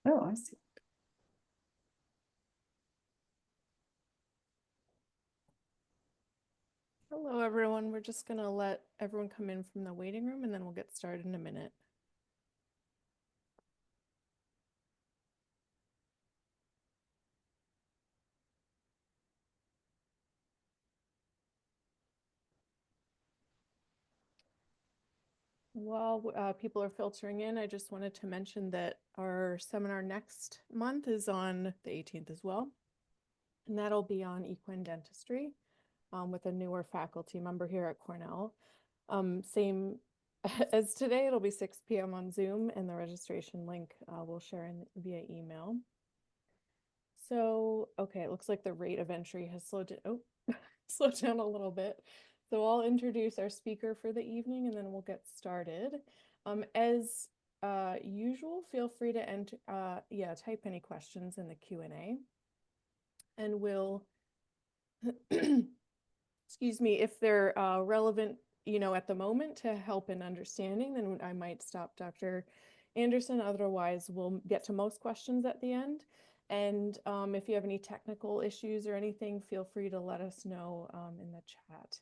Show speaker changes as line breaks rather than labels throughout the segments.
Oh, I see.
Hello, everyone. We're just going to let everyone come in from the waiting room and then we'll get started in a minute. While people are filtering in, I just wanted to mention that our seminar next month is on the 18th as well. And that'll be on equine dentistry with a newer faculty member here at Cornell. Same as today, it'll be 6 p.m. on Zoom, and the registration link we'll share via email. So, okay, it looks like the rate of entry has slowed down a little bit. So I'll introduce our speaker for the evening and then we'll get started. As usual, feel free to type any questions in the Q&A. And we'll, excuse me, if they're relevant, at the moment to help in understanding, then I might stop Dr. Anderson. Otherwise, we'll get to most questions at the end. And if you have any technical issues or anything, feel free to let us know in the chat.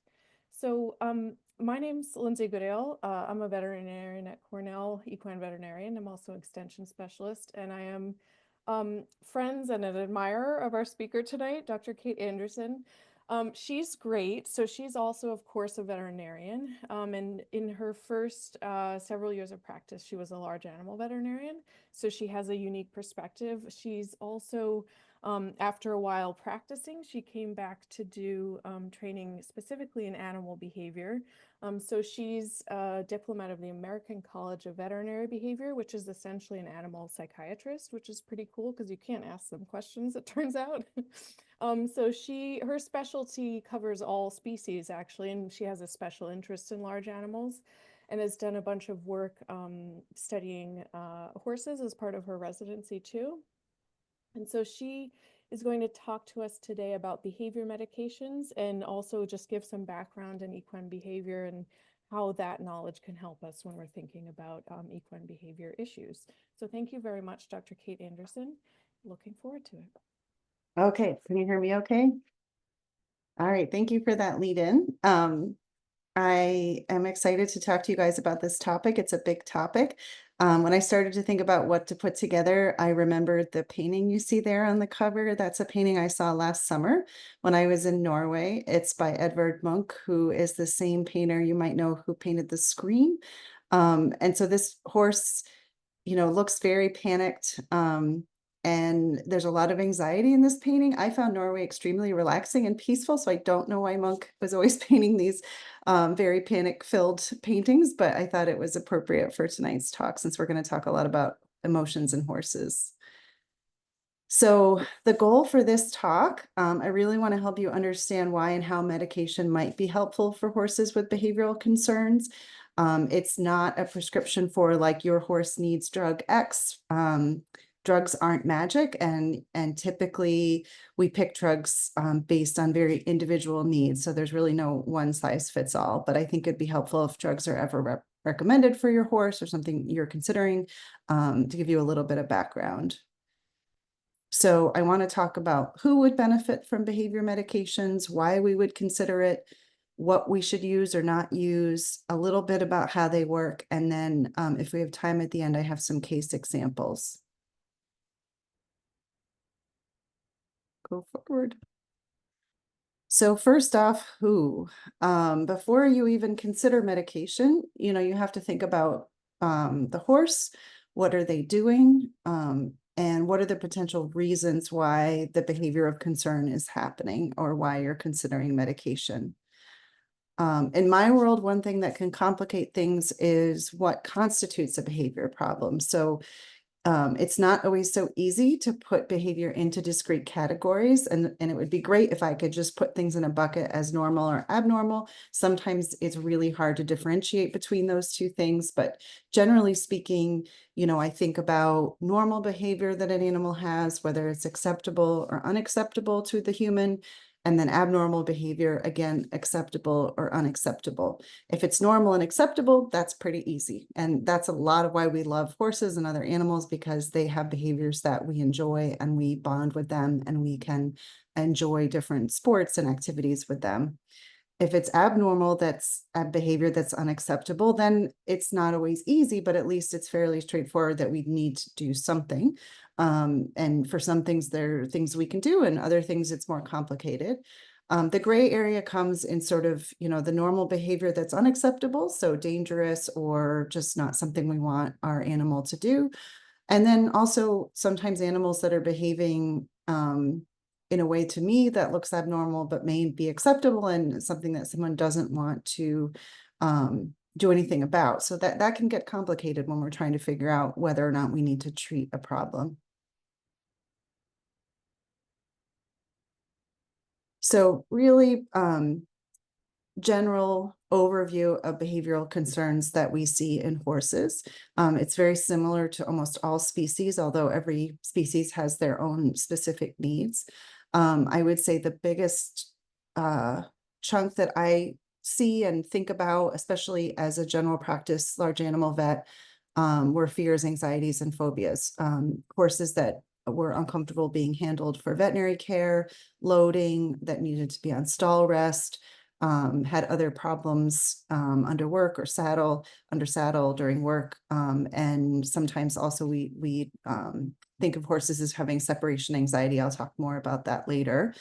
So my name's Lindsay Goodale. I'm a veterinarian at Cornell, equine veterinarian. I'm also an extension specialist, and I am friends and an admirer of our speaker tonight, Dr. Kate Anderson. She's great. So she's also, of course, a veterinarian. And in her first several years of practice, she was a large animal veterinarian. So she has a unique perspective. She's also, after a while practicing, she came back to do training specifically in animal behavior. So she's a diplomat of the American College of Veterinary Behavior, which is essentially an animal psychiatrist, which is pretty cool because you can't ask them questions, it turns out. So her specialty covers all species actually, and she has a special interest in large animals and has done a bunch of work studying horses as part of her residency too. And so she is going to talk to us today about behavior medications and also just give some background in equine behavior and how that knowledge can help us when we're thinking about equine behavior issues. So thank you very much, Dr. Kate Anderson. Looking forward to it.
Okay, can you hear me okay? All right, thank you for that lead in. I am excited to talk to you guys about this topic. It's a big topic. When I started to think about what to put together, I remembered the painting you see there on the cover. That's a painting I saw last summer when I was in Norway. It's by Edvard Munch, who is the same painter you might know who painted the Scream. And so this horse, looks very panicked. And there's a lot of anxiety in this painting. I found Norway extremely relaxing and peaceful, so I don't know why Munch was always painting these very panic-filled paintings, but I thought it was appropriate for tonight's talk since we're going to talk a lot about emotions in horses. So the goal for this talk, I really want to help you understand why and how medication might be helpful for horses with behavioral concerns. It's not a prescription for like your horse needs drug X. Drugs aren't magic, and typically we pick drugs based on very individual needs. So there's really no one size fits all, but I think it'd be helpful if drugs are ever recommended for your horse or something you're considering, to give you a little bit of background. So I want to talk about who would benefit from behavior medications, why we would consider it, what we should use or not use, a little bit about how they work, and then if we have time at the end, I have some case examples. Go forward. So first off, who? Before you even consider medication, you have to think about the horse. What are they doing? And what are the potential reasons why the behavior of concern is happening or why you're considering medication? In my world, one thing that can complicate things is what constitutes a behavior problem. So it's not always so easy to put behavior into discrete categories, and it would be great if I could just put things in a bucket as normal or abnormal. Sometimes it's really hard to differentiate between those two things, but generally speaking, I think about normal behavior that an animal has, whether it's acceptable or unacceptable to the human, And then abnormal behavior, again, acceptable or unacceptable. If it's normal and acceptable, that's pretty easy. And that's a lot of why we love horses and other animals, because they have behaviors that we enjoy and we bond with them and we can enjoy different sports and activities with them. If it's abnormal, that's a behavior that's unacceptable, then it's not always easy, but at least it's fairly straightforward that we need to do something. And for some things, there are things we can do, and other things it's more complicated. The gray area comes in sort of, the normal behavior that's unacceptable, so dangerous or just not something we want our animal to do. And then also sometimes animals that are behaving in a way to me that looks abnormal, but may be acceptable and something that someone doesn't want to do anything about. So that can get complicated when we're trying to figure out whether or not we need to treat a problem. So really, general overview of behavioral concerns that we see in horses. It's very similar to almost all species, although every species has their own specific needs. I would say the biggest chunk that I see and think about, especially as a general practice large animal vet, were fears, anxieties, and phobias. Horses that were uncomfortable being handled for veterinary care, loading, that needed to be on stall rest, had other problems under work or under saddle during work. And sometimes also we think of horses as having separation anxiety. I'll talk more about that later.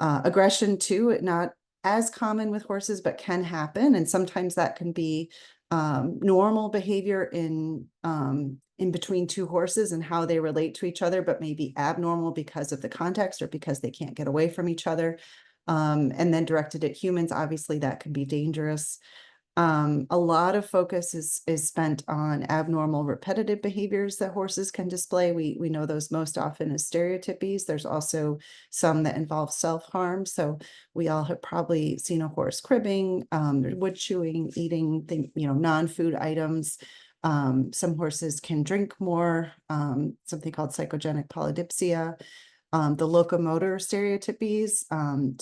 Aggression too, not as common with horses, but can happen. And sometimes that can be normal behavior in between two horses and how they relate to each other, but maybe abnormal because of the context or because they can't get away from each other. And then directed at humans, obviously that can be dangerous. A lot of focus is spent on abnormal repetitive behaviors that horses can display. We know those most often as stereotypes. There's also some that involve self-harm. So we all have probably seen a horse cribbing, wood chewing, eating non-food items. Some horses can drink more, something called psychogenic polydipsia. The locomotor stereotypies,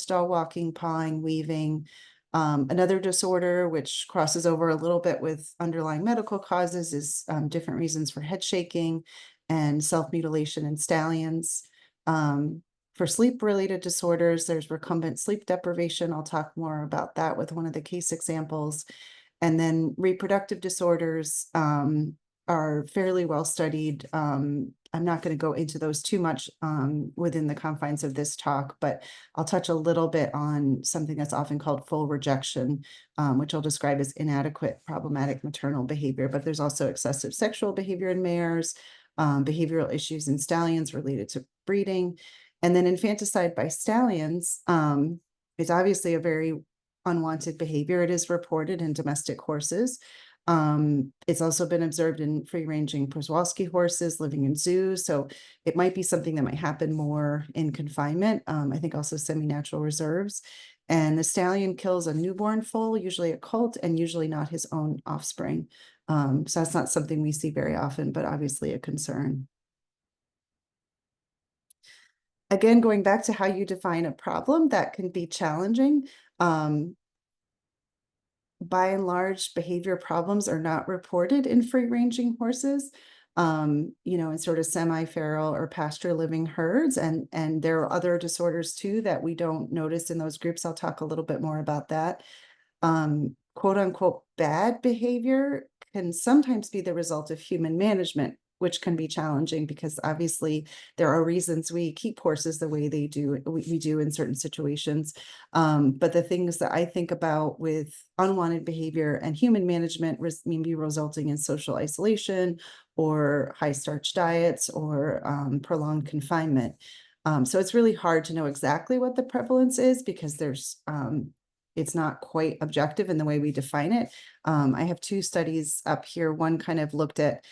stall walking, pawing, weaving. Another disorder, which crosses over a little bit with underlying medical causes, is different reasons for head shaking and self-mutilation in stallions. For sleep-related disorders, there's recumbent sleep deprivation. I'll talk more about that with one of the case examples. And then reproductive disorders are fairly well studied. I'm not going to go into those too much within the confines of this talk, but I'll touch a little bit on something that's often called full rejection, which I'll describe as inadequate problematic maternal behavior. But there's also excessive sexual behavior in mares, behavioral issues in stallions related to breeding. And then infanticide by stallions is obviously a very unwanted behavior. It is reported in domestic horses. It's also been observed in free-ranging Przewalski horses living in zoos. So it might be something that might happen more in confinement. I think also semi-natural reserves. And the stallion kills a newborn foal, usually a colt, and usually not his own offspring. So that's not something we see very often, but obviously a concern. Again, going back to how you define a problem, that can be challenging. By and large, behavior problems are not reported in free-ranging horses, in sort of semi-feral or pasture living herds. And there are other disorders too that we don't notice in those groups. I'll talk a little bit more about that. Quote unquote, bad behavior can sometimes be the result of human management, which can be challenging because obviously there are reasons we keep horses the way they do, we do in certain situations. But the things that I think about with unwanted behavior and human management maybe resulting in social isolation or high starch diets or prolonged confinement. So it's really hard to know exactly what the prevalence is because it's not quite objective in the way we define it. I have two studies up here. One kind of looked at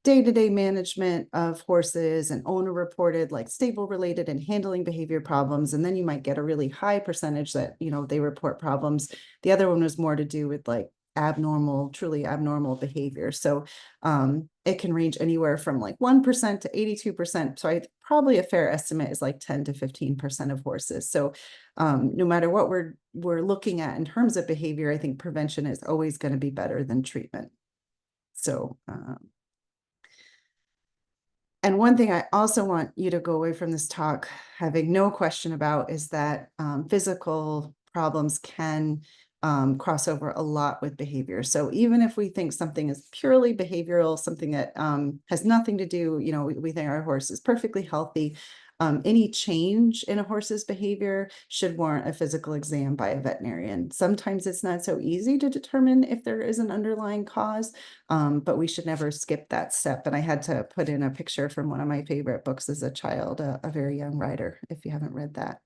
day-to-day management of horses and owner reported like stable related and handling behavior problems. And then you might get a really high percentage that, they report problems. The other one was more to do with like abnormal, truly abnormal behavior. So it can range anywhere from like 1% to 82%. So probably a fair estimate is like 10 to 15% of horses. So no matter what we're looking at in terms of behavior, I think prevention is always going to be better than treatment. So and one thing I also want you to go away from this talk having no question about is that physical problems can cross over a lot with behavior. So even if we think something is purely behavioral, something that has nothing to do, we think our horse is perfectly healthy, any change in a horse's behavior should warrant a physical exam by a veterinarian. Sometimes it's not so easy to determine if there is an underlying cause, but we should never skip that step. And I had to put in a picture from one of my favorite books as a child, a very young rider, if you haven't read that.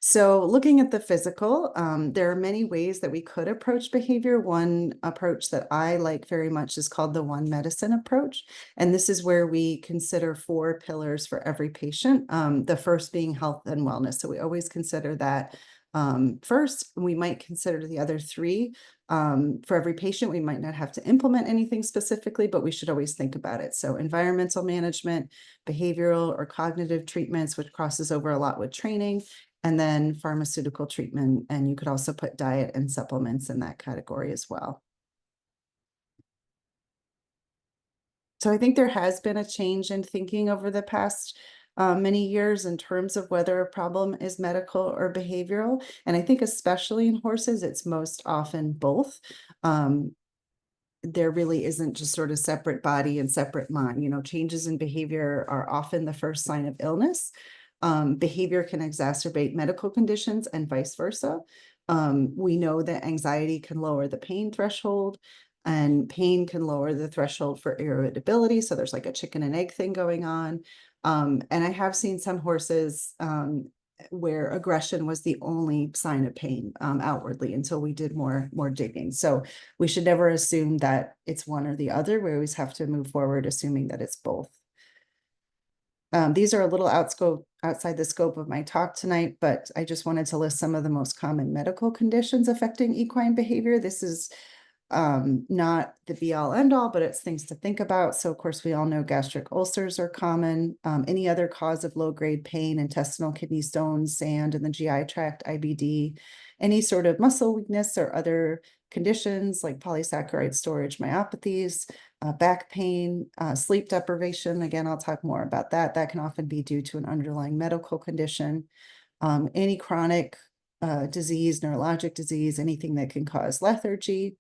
So looking at the physical, there are many ways that we could approach behavior. One approach that I like very much is called the one medicine approach. And this is where we consider 4 pillars for every patient. The first being health and wellness. So we always consider that first. We might consider the other 3. For every patient, we might not have to implement anything specifically, but we should always think about it. So environmental management, behavioral or cognitive treatments, which crosses over a lot with training, and then pharmaceutical treatment. And you could also put diet and supplements in that category as well. So I think there has been a change in thinking over the past many years in terms of whether a problem is medical or behavioral. And I think especially in horses, it's most often both. There really isn't just sort of separate body and separate mind. Changes in behavior are often the first sign of illness. Behavior can exacerbate medical conditions and vice versa. We know that anxiety can lower the pain threshold, and pain can lower the threshold for irritability. So there's like a chicken and egg thing going on. And I have seen some horses where aggression was the only sign of pain outwardly until we did more digging. So we should never assume that it's one or the other. We always have to move forward assuming that it's both. These are a little outside the scope of my talk tonight, but I just wanted to list some of the most common medical conditions affecting equine behavior. This is not the be all end all, but it's things to think about. So of course, we all know gastric ulcers are common. Any other cause of low grade pain, intestinal kidney stones, sand in the GI tract, IBD, any sort of muscle weakness or other conditions like polysaccharide storage myopathies, back pain, sleep deprivation. Again, I'll talk more about that. That can often be due to an underlying medical condition. Any chronic disease, neurologic disease, anything that can cause lethargy,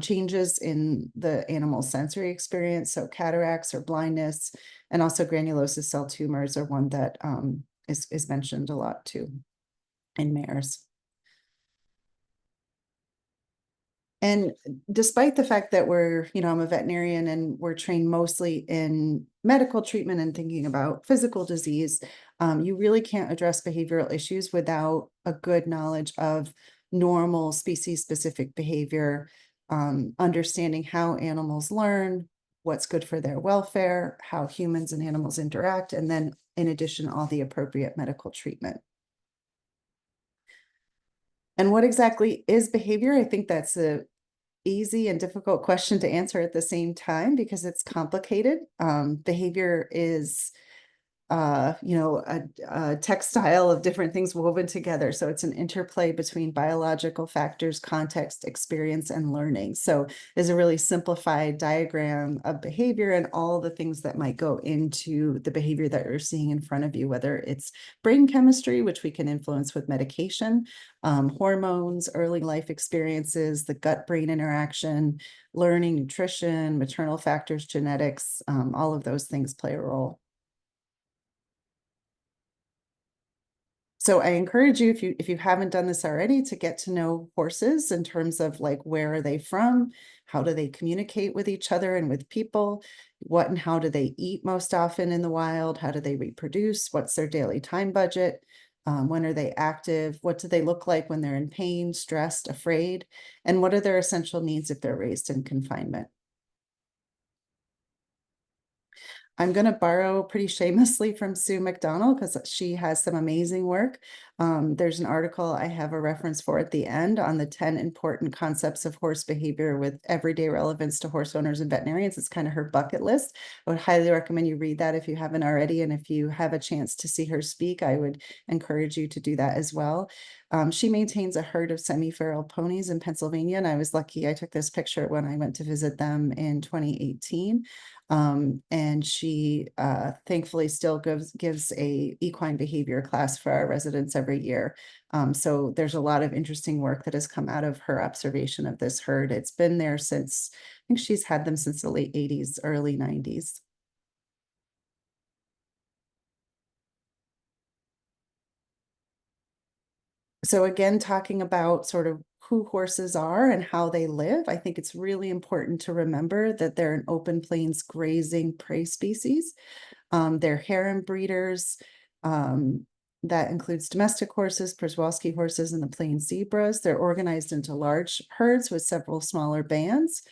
changes in the animal's sensory experience, so cataracts or blindness, and also granulosa cell tumors are one that is mentioned a lot too in mares. And despite the fact that I'm a veterinarian and we're trained mostly in medical treatment and thinking about physical disease, you really can't address behavioral issues without a good knowledge of normal species-specific behavior, understanding how animals learn, what's good for their welfare, how humans and animals interact, and then in addition, all the appropriate medical treatment. And what exactly is behavior? I think that's a easy and difficult question to answer at the same time because it's complicated. Behavior is a textile of different things woven together. So it's an interplay between biological factors, context, experience, and learning. So there's a really simplified diagram of behavior and all the things that might go into the behavior that you're seeing in front of you, whether it's brain chemistry, which we can influence with medication, hormones, early life experiences, the gut-brain interaction, learning, nutrition, maternal factors, genetics, all of those things play a role. So I encourage you, if you haven't done this already, to get to know horses in terms of like, where are they from? How do they communicate with each other and with people? What and how do they eat most often in the wild? How do they reproduce? What's their daily time budget? When are they active? What do they look like when they're in pain, stressed, afraid? And what are their essential needs if they're raised in confinement? I'm going to borrow pretty shamelessly from Sue McDonald because she has some amazing work. There's an article I have a reference for at the end on the 10 important concepts of horse behavior with everyday relevance to horse owners and veterinarians. It's kind of her bucket list. I would highly recommend you read that if you haven't already. And if you have a chance to see her speak, I would encourage you to do that as well. She maintains a herd of semi-feral ponies in Pennsylvania, and I was lucky I took this picture when I went to visit them in 2018. And she thankfully still gives a equine behavior class for our residents every year. So there's a lot of interesting work that has come out of her observation of this herd. It's been there since, I think she's had them since the late 80s, early 90s. So again, talking about sort of who horses are and how they live, I think it's really important to remember that they're an open plains grazing prey species. They're harem breeders. That includes domestic horses, Przewalski horses, and the plains zebras. They're organized into large herds with several smaller bands.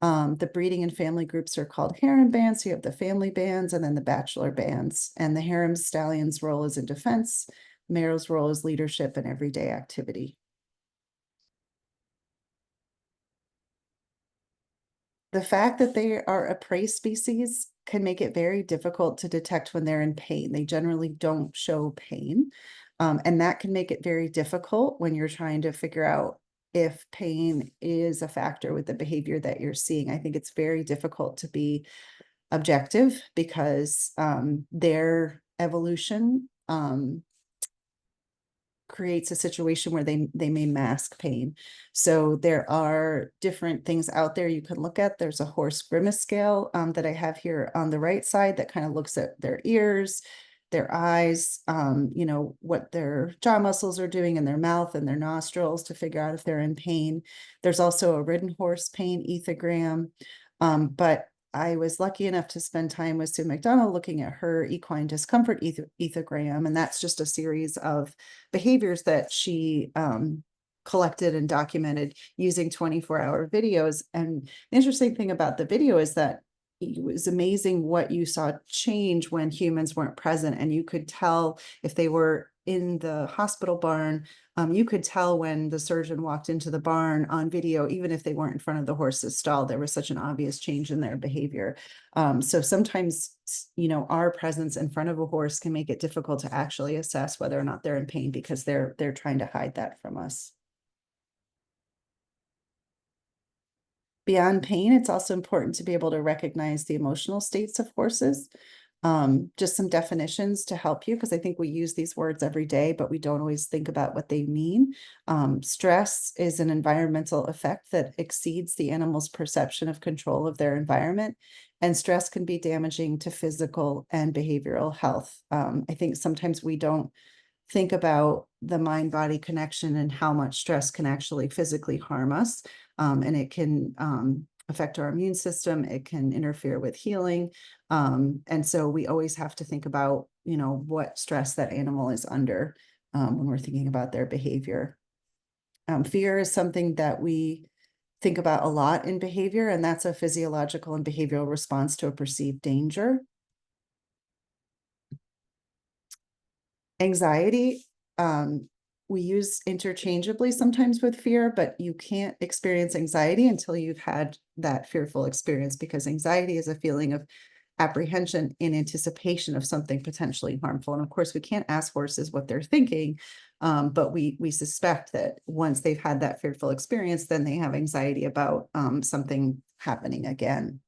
The breeding and family groups are called harem bands. So you have the family bands and then the bachelor bands. And the harem stallion's role is in defense. Mare's role is leadership and everyday activity. The fact that they are a prey species can make it very difficult to detect when they're in pain. They generally don't show pain. And that can make it very difficult when you're trying to figure out if pain is a factor with the behavior that you're seeing. I think it's very difficult to be objective because their evolution creates a situation where they may mask pain. So there are different things out there you can look at. There's a horse grimace scale that I have here on the right side that kind of looks at their ears, their eyes, what their jaw muscles are doing in their mouth and their nostrils to figure out if they're in pain. There's also a ridden horse pain ethogram. But I was lucky enough to spend time with Sue McDonald looking at her equine discomfort ethogram, and that's just a series of behaviors that she collected and documented using 24-hour videos. And the interesting thing about the video is that it was amazing what you saw change when humans weren't present, and you could tell if they were in the hospital barn. You could tell when the surgeon walked into the barn on video, even if they weren't in front of the horse's stall, there was such an obvious change in their behavior. So sometimes, our presence in front of a horse can make it difficult to actually assess whether or not they're in pain because they're trying to hide that from us. Beyond pain, it's also important to be able to recognize the emotional states of horses. Just some definitions to help you, because I think we use these words every day, but we don't always think about what they mean. Stress is an environmental effect that exceeds the animal's perception of control of their environment, and stress can be damaging to physical and behavioral health. I think sometimes we don't think about the mind-body connection and how much stress can actually physically harm us. And it can affect our immune system. It can interfere with healing. And so we always have to think about, what stress that animal is under when we're thinking about their behavior. Fear is something that we think about a lot in behavior, and that's a physiological and behavioral response to a perceived danger. Anxiety, we use interchangeably sometimes with fear, but you can't experience anxiety until you've had that fearful experience, because anxiety is a feeling of apprehension in anticipation of something potentially harmful. And of course, we can't ask horses what they're thinking, but we suspect that once they've had that fearful experience, then they have anxiety about something happening again.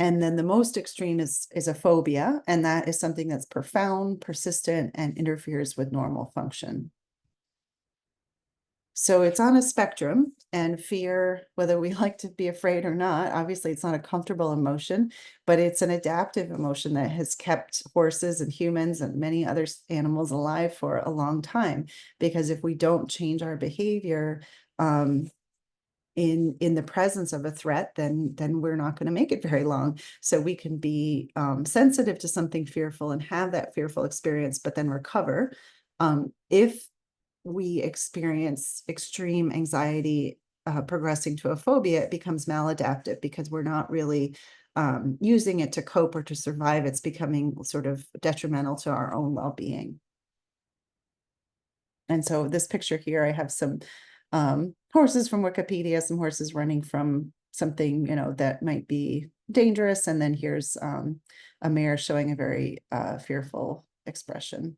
And then the most extreme is a phobia, and that is something that's profound, persistent, and interferes with normal function. So it's on a spectrum, and fear, whether we like to be afraid or not, obviously it's not a comfortable emotion, but it's an adaptive emotion that has kept horses and humans and many other animals alive for a long time. Because if we don't change our behavior, in the presence of a threat, then we're not going to make it very long. So we can be sensitive to something fearful and have that fearful experience, but then recover. If we experience extreme anxiety progressing to a phobia, it becomes maladaptive because we're not really using it to cope or to survive. It's becoming sort of detrimental to our own well-being. And so this picture here, I have some horses from Wikipedia, some horses running from something, that might be dangerous. And then here's a mare showing a very fearful expression.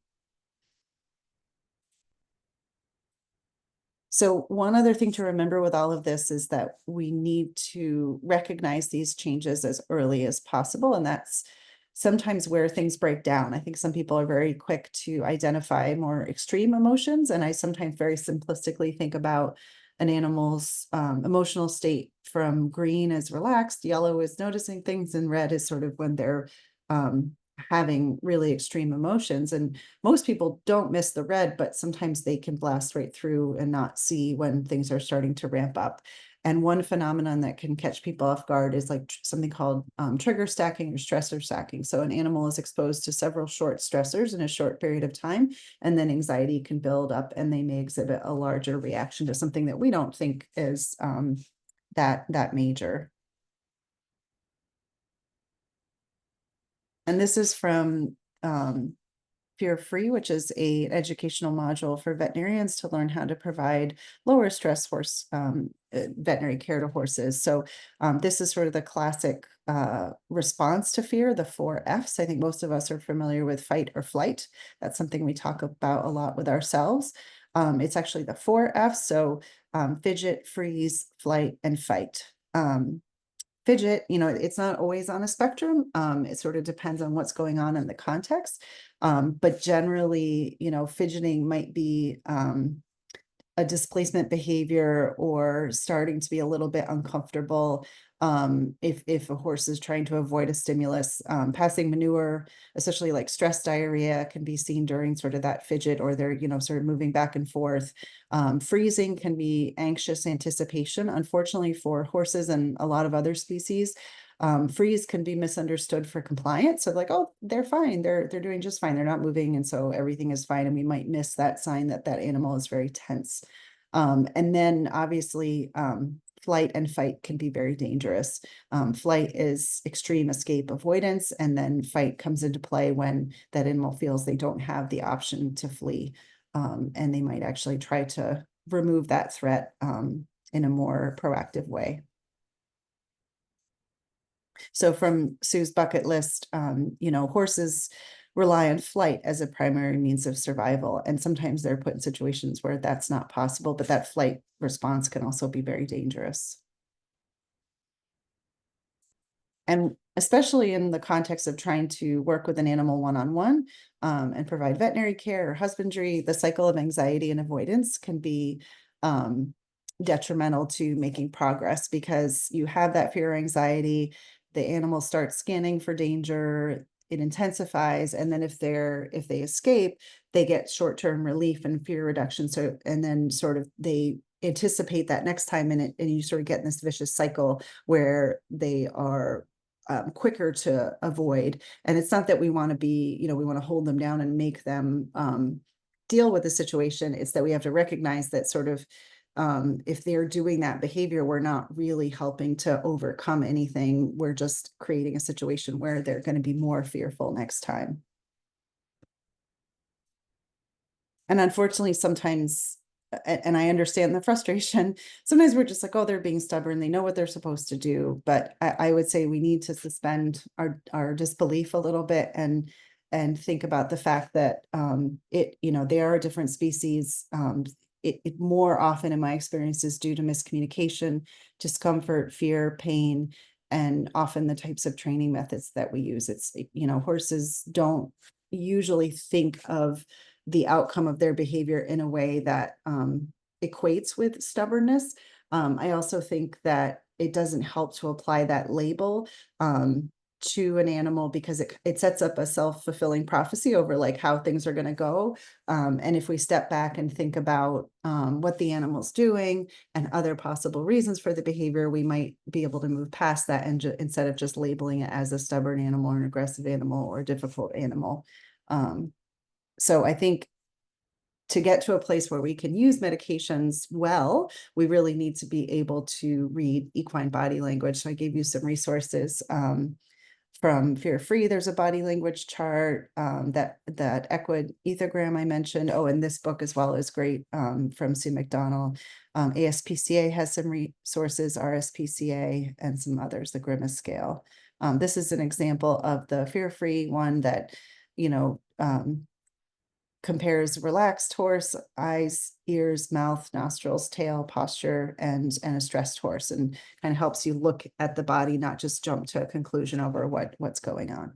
So one other thing to remember with all of this is that we need to recognize these changes as early as possible. And that's sometimes where things break down. I think some people are very quick to identify more extreme emotions. And I sometimes very simplistically think about an animal's emotional state from green is relaxed, yellow is noticing things, and red is sort of when they're um, having really extreme emotions. And most people don't miss the red, but sometimes they can blast right through and not see when things are starting to ramp up. And one phenomenon that can catch people off guard is like something called trigger stacking or stressor stacking. So an animal is exposed to several short stressors in a short period of time, and then anxiety can build up and they may exhibit a larger reaction to something that we don't think is that major. And this is from Fear Free, which is an educational module for veterinarians to learn how to provide lower stress horse veterinary care to horses. So this is sort of the classic response to fear, the 4 Fs. I think most of us are familiar with fight or flight. That's something we talk about a lot with ourselves. It's actually the 4 Fs. So fidget, freeze, flight, and fight. Fidget, it's not always on a spectrum. It sort of depends on what's going on in the context. But generally, fidgeting might be a displacement behavior or starting to be a little bit uncomfortable. If a horse is trying to avoid a stimulus, passing manure, especially like stress diarrhea, can be seen during sort of that fidget, or they're, sort of moving back and forth. Freezing can be anxious anticipation. Unfortunately for horses and a lot of other species, freeze can be misunderstood for compliance. So like, oh, they're fine. They're doing just fine. They're not moving. And so everything is fine. And we might miss that sign that that animal is very tense. And then obviously, flight and fight can be very dangerous. Flight is extreme escape avoidance, and then fight comes into play when that animal feels they don't have the option to flee. And they might actually try to remove that threat in a more proactive way. So from Sue's bucket list, horses rely on flight as a primary means of survival. And sometimes they're put in situations where that's not possible, but that flight response can also be very dangerous. And especially in the context of trying to work with an animal one-on-one and provide veterinary care or husbandry, the cycle of anxiety and avoidance can be detrimental to making progress, because you have that fear or anxiety, the animal starts scanning for danger, it intensifies, and then if they escape, they get short-term relief and fear reduction. So, and then sort of they anticipate that next time, and you sort of get in this vicious cycle where they are quicker to avoid. And it's not that we want to be, we want to hold them down and make them deal with the situation. It's that we have to recognize that sort of if they're doing that behavior, we're not really helping to overcome anything. We're just creating a situation where they're going to be more fearful next time. And unfortunately, sometimes, and I understand the frustration, sometimes we're just like, oh, they're being stubborn. They know what they're supposed to do. But I would say we need to suspend our disbelief a little bit and think about the fact that they are a different species. It more often in my experience is due to miscommunication, discomfort, fear, pain, and often the types of training methods that we use. It's, horses don't usually think of the outcome of their behavior in a way that equates with stubbornness. I also think that it doesn't help to apply that label to an animal, because it sets up a self-fulfilling prophecy over like how things are going to go. And if we step back and think about what the animal's doing and other possible reasons for the behavior, we might be able to move past that and instead of just labeling it as a stubborn animal or an aggressive animal or a difficult animal. So I think to get to a place where we can use medications well, we really need to be able to read equine body language. So I gave you some resources. From Fear Free, there's a body language chart. That Equine ethogram I mentioned. Oh, and this book as well is great, from Sue McDonald. ASPCA has some resources, RSPCA, and some others, the Grimace scale. This is an example of the Fear Free one that, compares relaxed horse, eyes, ears, mouth, nostrils, tail, posture, and a stressed horse, and kind of helps you look at the body, not just jump to a conclusion over what's going on.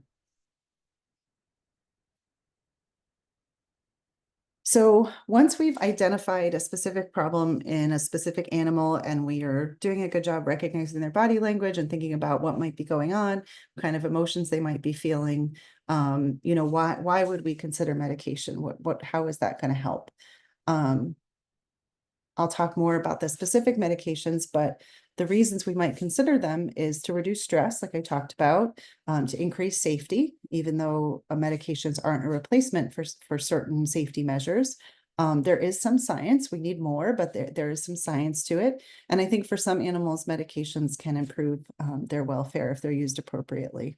So once we've identified a specific problem in a specific animal and we are doing a good job recognizing their body language and thinking about what might be going on, what kind of emotions they might be feeling, why would we consider medication? How is that going to help? I'll talk more about the specific medications, but the reasons we might consider them is to reduce stress, like I talked about, to increase safety, even though medications aren't a replacement for certain safety measures. There is some science, we need more, but there is some science to it. And I think for some animals, medications can improve their welfare if they're used appropriately.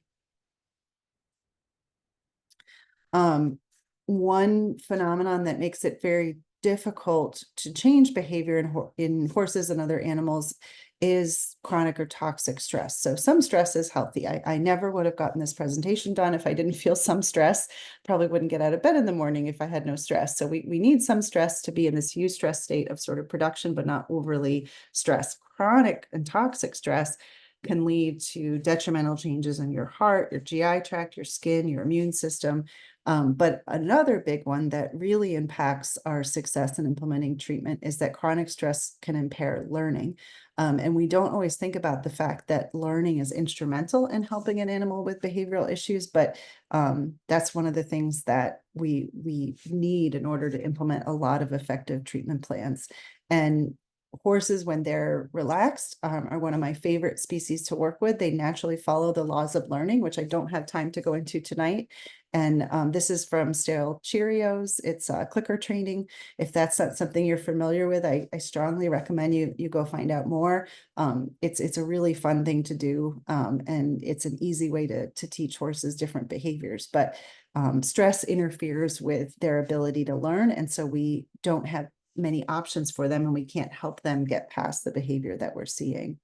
One phenomenon that makes it very difficult to change behavior in horses and other animals is chronic or toxic stress. So some stress is healthy. I never would have gotten this presentation done if I didn't feel some stress. Probably wouldn't get out of bed in the morning if I had no stress. So we need some stress to be in this eustress state of sort of production, but not overly stressed. Chronic and toxic stress can lead to detrimental changes in your heart, your GI tract, your skin, your immune system. But another big one that really impacts our success in implementing treatment is that chronic stress can impair learning. And we don't always think about the fact that learning is instrumental in helping an animal with behavioral issues, but that's one of the things that we need in order to implement a lot of effective treatment plans. And horses, when they're relaxed, are one of my favorite species to work with. They naturally follow the laws of learning, which I don't have time to go into tonight. And this is from Sterile Cheerios. It's clicker training. If that's not something you're familiar with, I strongly recommend you go find out more. It's a really fun thing to do, and it's an easy way to teach horses different behaviors. But stress interferes with their ability to learn, and so we don't have many options for them, and we can't help them get past the behavior that we're seeing.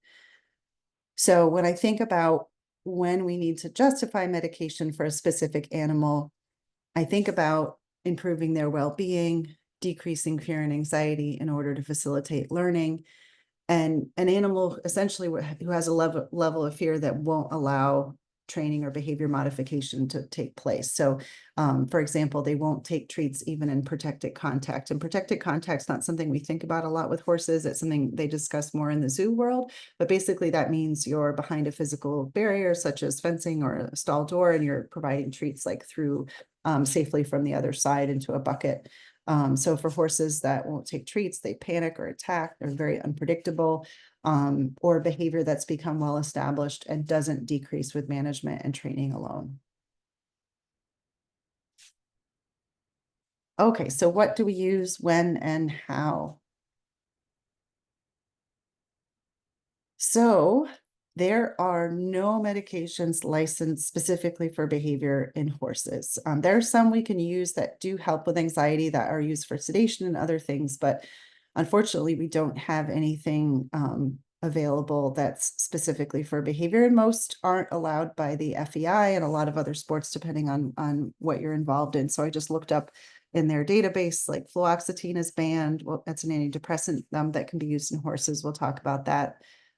So when I think about when we need to justify medication for a specific animal, I think about improving their well-being, decreasing fear and anxiety in order to facilitate learning, and an animal essentially who has a level of fear that won't allow training or behavior modification to take place. So, for example, they won't take treats even in protected contact. And protected contact is not something we think about a lot with horses. It's something they discuss more in the zoo world. But basically, that means you're behind a physical barrier, such as fencing or a stall door, and you're providing treats like through safely from the other side into a bucket. So for horses that won't take treats, they panic or attack, they're very unpredictable, or behavior that's become well established and doesn't decrease with management and training alone. Okay, so what do we use, when, and how? So there are no medications licensed specifically for behavior in horses. There are some we can use that do help with anxiety that are used for sedation and other things, but unfortunately, we don't have anything available that's specifically for behavior, and most aren't allowed by the FEI and a lot of other sports, depending on what you're involved in. So I just looked up in their database, like fluoxetine is banned. Well, that's an antidepressant that can be used in horses. We'll talk about that.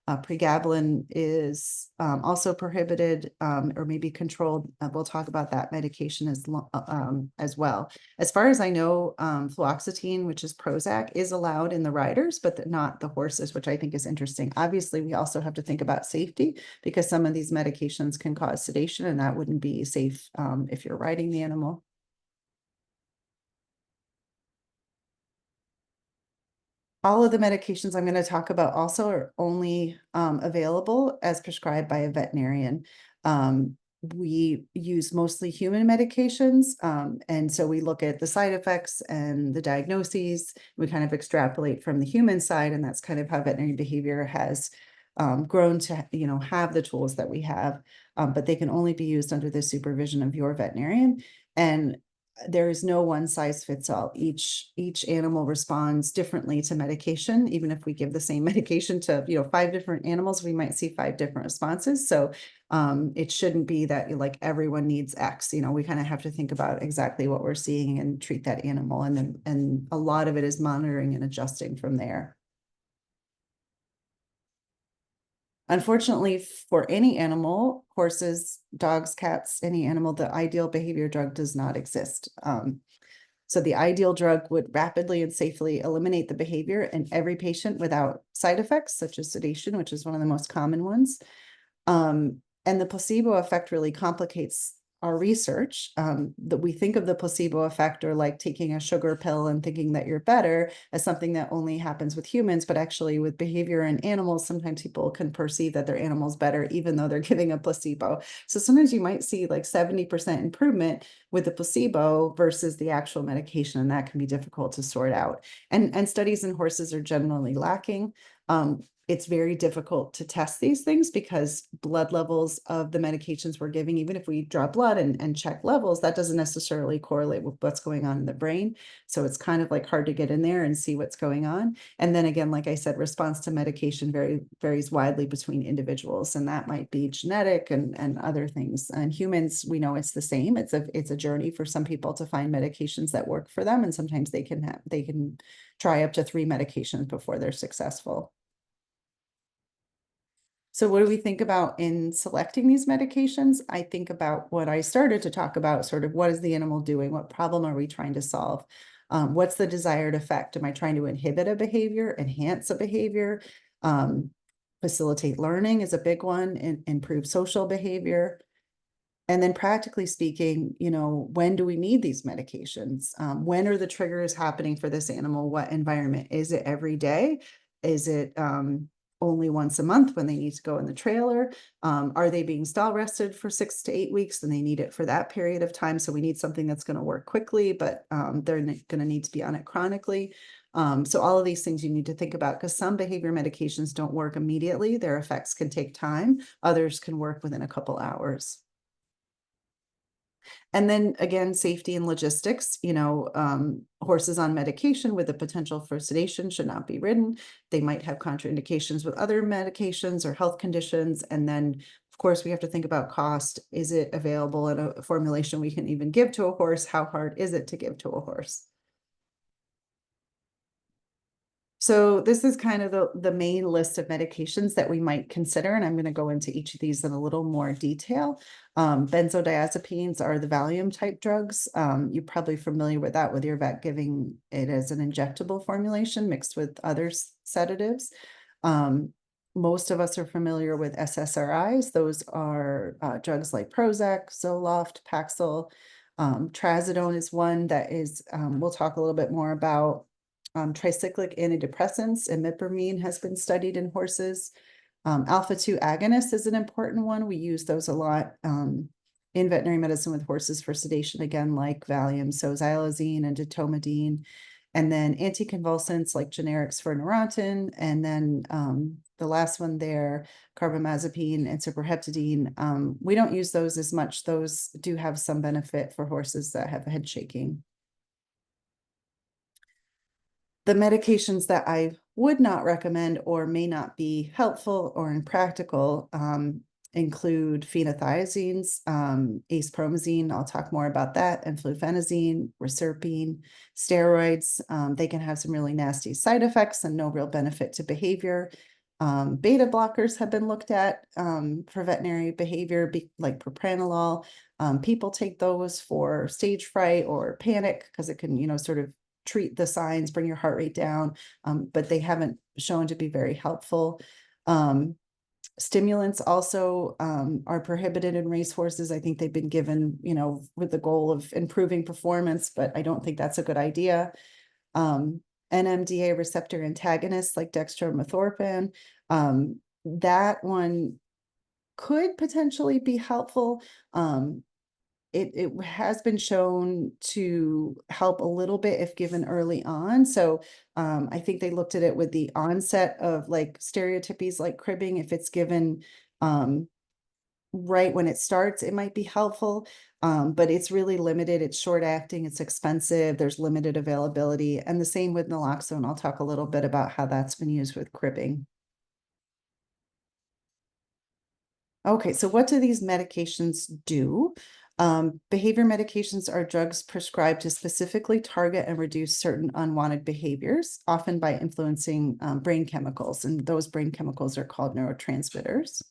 Pregabalin is also prohibited, or maybe controlled. We'll talk about that medication as well. As far as I know, fluoxetine, which is Prozac, is allowed in the riders, but not the horses, which I think is interesting. Obviously, we also have to think about safety because some of these medications can cause sedation, and that wouldn't be safe if you're riding the animal. All of the medications I'm going to talk about also are only available as prescribed by a veterinarian. we use mostly human medications. And so we look at the side effects and the diagnoses. We kind of extrapolate from the human side, and that's kind of how veterinary behavior has grown to, have the tools that we have. But they can only be used under the supervision of your veterinarian. And there is no one size fits all. Each animal responds differently to medication. Even if we give the same medication to 5 different animals, we might see 5 different responses. So it shouldn't be that like everyone needs X. We kind of have to think about exactly what we're seeing and treat that animal, and a lot of it is monitoring and adjusting from there. Unfortunately, for any animal, horses, dogs, cats, any animal, the ideal behavior drug does not exist. So the ideal drug would rapidly and safely eliminate the behavior in every patient without side effects, such as sedation, which is one of the most common ones. And the placebo effect really complicates our research. That we think of the placebo effect, or like taking a sugar pill and thinking that you're better, as something that only happens with humans, but actually with behavior in animals, sometimes people can perceive that their animal's better even though they're giving a placebo. So sometimes you might see like 70% improvement with the placebo versus the actual medication, and that can be difficult to sort out. And studies in horses are generally lacking. It's very difficult to test these things because blood levels of the medications we're giving, even if we draw blood and check levels, that doesn't necessarily correlate with what's going on in the brain. So it's kind of like hard to get in there and see what's going on. And then again, like I said, response to medication varies widely between individuals, and that might be genetic and other things. And humans, we know it's the same. It's a journey for some people to find medications that work for them, and sometimes they can try up to 3 medications before they're successful. So what do we think about in selecting these medications? I think about what I started to talk about, sort of what is the animal doing? What problem are we trying to solve? What's the desired effect? Am I trying to inhibit a behavior, enhance a behavior, facilitate learning is a big one, and improve social behavior? And then practically speaking, when do we need these medications? When are the triggers happening for this animal? What environment? Is it every day? Is it only once a month when they need to go in the trailer? Are they being stall rested for 6 to 8 weeks and they need it for that period of time? So we need something that's going to work quickly, but they're going to need to be on it chronically. So all of these things you need to think about, because some behavior medications don't work immediately. Their effects can take time. Others can work within a couple hours. And then again, safety and logistics, horses on medication with the potential for sedation should not be ridden. They might have contraindications with other medications or health conditions. And then, of course, we have to think about cost. Is it available in a formulation we can even give to a horse? How hard is it to give to a horse? So this is kind of the main list of medications that we might consider, and I'm going to go into each of these in a little more detail. Benzodiazepines are the Valium type drugs. You're probably familiar with that with your vet giving it as an injectable formulation mixed with other sedatives. Most of us are familiar with SSRIs. Those are drugs like Prozac, Zoloft, Paxil. Trazodone is one that is, we'll talk a little bit more about. Tricyclic antidepressants, imipramine has been studied in horses. Alpha-2 agonist is an important one. We use those a lot in veterinary medicine with horses for sedation, again, like Valium, so xylazine and ditomidine. And then anticonvulsants like generics for Neurontin. And then the last one there, carbamazepine and cyproheptadine. We don't use those as much. Those do have some benefit for horses that have head shaking. The medications that I would not recommend or may not be helpful or impractical include phenothiazines, acepromazine, I'll talk more about that, and flufenazine, reserpine, steroids. They can have some really nasty side effects and no real benefit to behavior. Beta blockers have been looked at for veterinary behavior, like propranolol. People take those for stage fright or panic because it can, sort of treat the signs, bring your heart rate down, but they haven't shown to be very helpful. Stimulants also are prohibited in racehorses. I think they've been given, with the goal of improving performance, but I don't think that's a good idea. NMDA receptor antagonists like dextromethorphan, that one could potentially be helpful. It has been shown to help a little bit if given early on. So I think they looked at it with the onset of like stereotypies like cribbing. If it's given um, right when it starts, it might be helpful. But it's really limited. It's short acting, it's expensive, there's limited availability. And the same with naloxone. I'll talk a little bit about how that's been used with cribbing. Okay, so what do these medications do? Behavior medications are drugs prescribed to specifically target and reduce certain unwanted behaviors, often by influencing brain chemicals, and those brain chemicals are called neurotransmitters.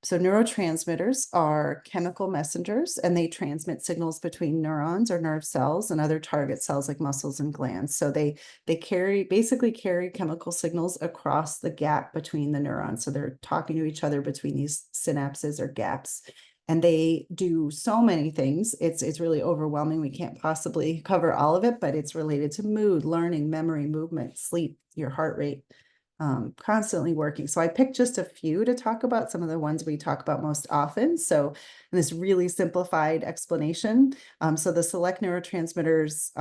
So neurotransmitters are chemical messengers, and they transmit signals between neurons or nerve cells and other target cells like muscles and glands. So they basically carry chemical signals across the gap between the neurons. So they're talking to each other between these synapses or gaps. And they do so many things. It's really overwhelming. We can't possibly cover all of it, but it's related to mood, learning, memory, movement, sleep, your heart rate, constantly working. So I picked just a few to talk about, some of the ones we talk about most often. So in this really simplified explanation, so the select neurotransmitters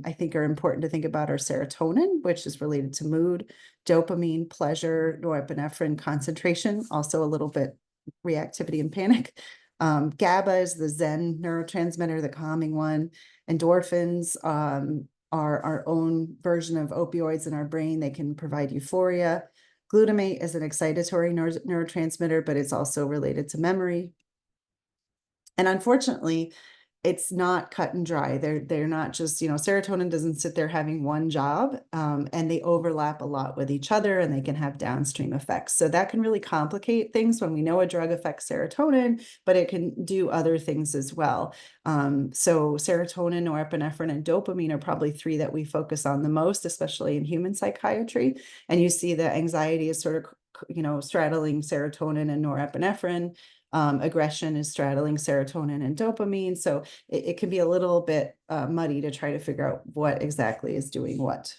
I think are important to think about are serotonin, which is related to mood, dopamine, pleasure, norepinephrine, concentration, also a little bit reactivity and panic. GABA is the Zen neurotransmitter, the calming one. Endorphins, our own version of opioids in our brain. They can provide euphoria. Glutamate is an excitatory neurotransmitter, but it's also related to memory. And unfortunately, it's not cut and dry. They're not just, serotonin doesn't sit there having one job, and they overlap a lot with each other, and they can have downstream effects. So that can really complicate things when we know a drug affects serotonin, but it can do other things as well. So serotonin, norepinephrine, and dopamine are probably three that we focus on the most, especially in human psychiatry. And you see that anxiety is sort of, straddling serotonin and norepinephrine. Aggression is straddling serotonin and dopamine. So it can be a little bit muddy to try to figure out what exactly is doing what.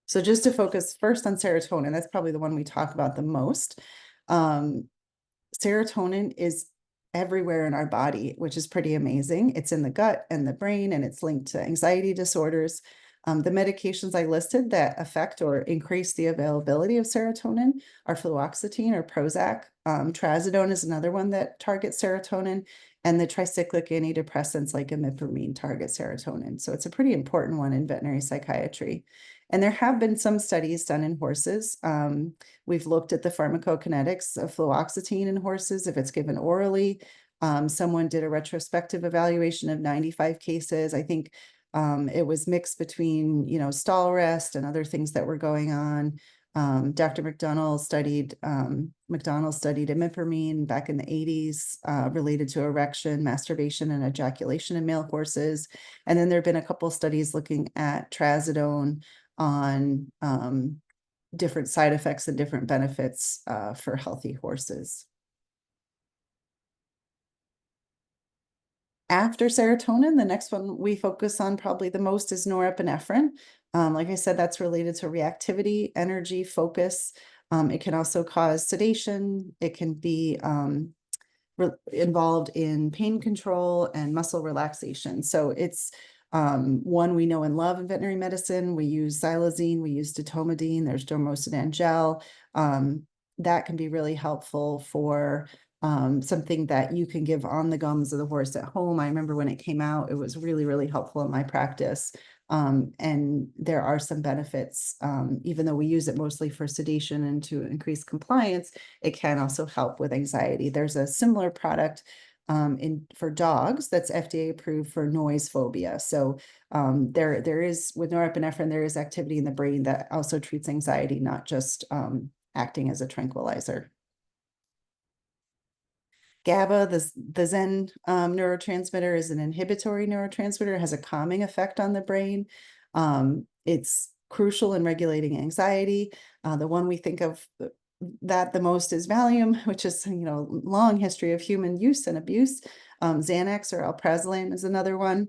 So just to focus first on serotonin, that's probably the one we talk about the most. Serotonin is everywhere in our body, which is pretty amazing. It's in the gut and the brain, and it's linked to anxiety disorders. The medications I listed that affect or increase the availability of serotonin are fluoxetine or Prozac. Trazodone is another one that targets serotonin, and the tricyclic antidepressants like imipramine target serotonin. So it's a pretty important one in veterinary psychiatry. And there have been some studies done in horses. We've looked at the pharmacokinetics of fluoxetine in horses if it's given orally. Someone did a retrospective evaluation of 95 cases. I think it was mixed between, stall rest and other things that were going on. Dr. McDonald studied imipramine back in the 80s related to erection, masturbation, and ejaculation in male horses. And then there have been a couple studies looking at trazodone on different side effects and different benefits for healthy horses. After serotonin, the next one we focus on probably the most is norepinephrine. Like I said, that's related to reactivity, energy, focus. It can also cause sedation. It can be involved in pain control and muscle relaxation. So it's one we know and love in veterinary medicine. We use xylazine, we use ditomidine, there's dormosidan gel. That can be really helpful for something that you can give on the gums of the horse at home. I remember when it came out, it was really, really helpful in my practice. And there are some benefits, even though we use it mostly for sedation and to increase compliance, it can also help with anxiety. There's a similar product for dogs that's FDA approved for noise phobia. So there is, with norepinephrine, there is activity in the brain that also treats anxiety, not just acting as a tranquilizer. GABA, the Zen neurotransmitter, is an inhibitory neurotransmitter. It has a calming effect on the brain. It's crucial in regulating anxiety. The one we think of that the most is Valium, which is, long history of human use and abuse. Xanax or alprazolam is another one.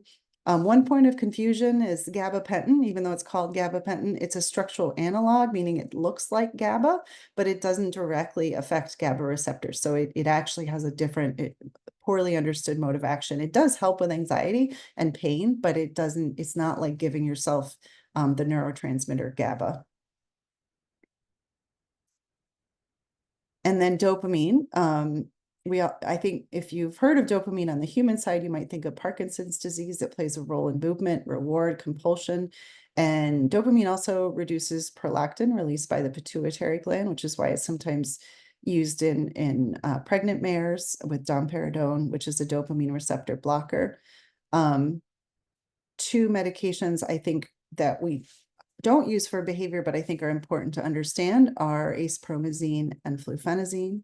One point of confusion is gabapentin. Even though it's called gabapentin, it's a structural analog, meaning it looks like GABA, but it doesn't directly affect GABA receptors. So it actually has a different, poorly understood mode of action. It does help with anxiety and pain, but it's not like giving yourself the neurotransmitter GABA. And then dopamine. I think if you've heard of dopamine on the human side, you might think of Parkinson's disease that plays a role in movement, reward, compulsion. And dopamine also reduces prolactin released by the pituitary gland, which is why it's sometimes used in pregnant mares with domperidone, which is a dopamine receptor blocker. Two medications I think that we don't use for behavior, but I think are important to understand are acepromazine and fluphenazine.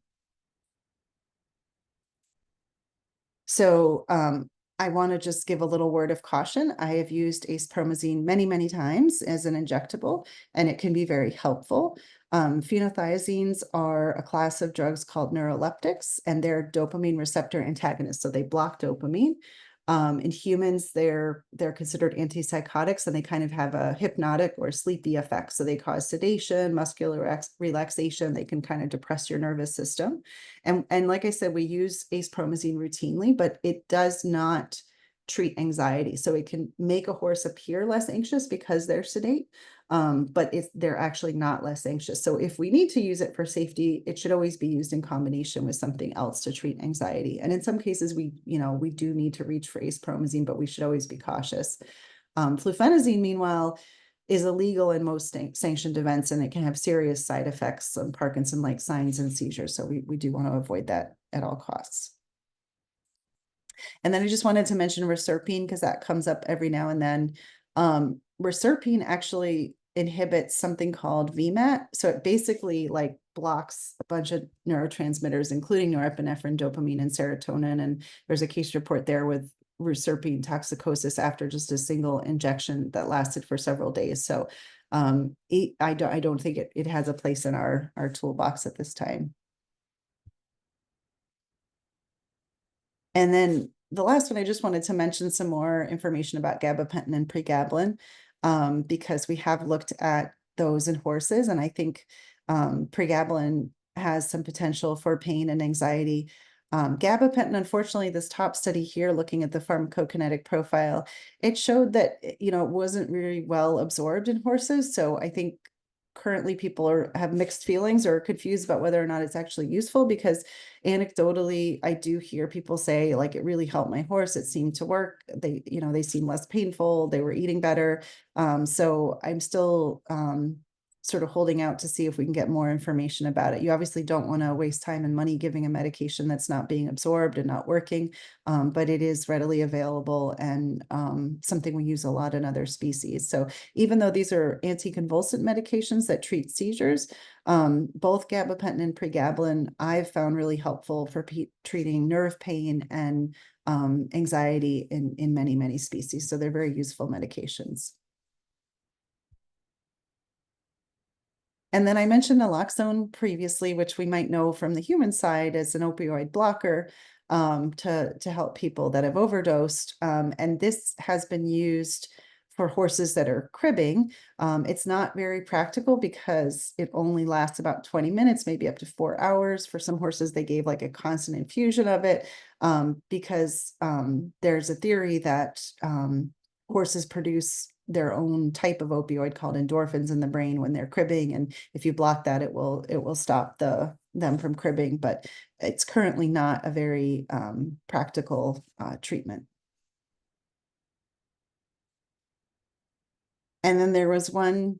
So I want to just give a little word of caution. I have used acepromazine many, many times as an injectable, and it can be very helpful. Phenothiazines are a class of drugs called neuroleptics, and they're dopamine receptor antagonists. So they block dopamine. In humans, they're considered antipsychotics, and they kind of have a hypnotic or sleepy effect. So they cause sedation, muscular relaxation. They can kind of depress your nervous system. And like I said, we use acepromazine routinely, but it does not treat anxiety. So it can make a horse appear less anxious because they're sedate, but they're actually not less anxious. So if we need to use it for safety, it should always be used in combination with something else to treat anxiety. And in some cases, we do need to reach for acepromazine, but we should always be cautious. Fluphenazine, meanwhile, is illegal in most sanctioned events, and it can have serious side effects on Parkinson-like signs and seizures. So we do want to avoid that at all costs. And then I just wanted to mention reserpine because that comes up every now and then. Reserpine actually inhibits something called VMAT. So it basically like blocks a bunch of neurotransmitters, including norepinephrine, dopamine, and serotonin. And there's a case report there with reserpine toxicosis after just a single injection that lasted for several days. So I don't think it has a place in our toolbox at this time. And then the last one, I just wanted to mention some more information about gabapentin and pregabalin, because we have looked at those in horses, and I think pregabalin has some potential for pain and anxiety. Gabapentin, unfortunately, this top study here, looking at the pharmacokinetic profile, it showed that it wasn't really well absorbed in horses. So I think currently people have mixed feelings or confused about whether or not it's actually useful, because anecdotally I do hear people say like it really helped my horse, it seemed to work, they seem less painful, they were eating better. So I'm still sort of holding out to see if we can get more information about it. You obviously don't want to waste time and money giving a medication that's not being absorbed and not working, but it is readily available and something we use a lot in other species. So even though these are anticonvulsant medications that treat seizures, both gabapentin and pregabalin I've found really helpful for treating nerve pain and anxiety in many, many species. So they're very useful medications. And then I mentioned naloxone previously, which we might know from the human side as an opioid blocker to help people that have overdosed. And this has been used for horses that are cribbing. It's not very practical because it only lasts about 20 minutes, maybe up to 4 hours. For some horses, they gave like a constant infusion of it because there's a theory that horses produce their own type of opioid called endorphins in the brain when they're cribbing, and if you block that, it will stop them from cribbing. But it's currently not a very practical treatment. And then there was one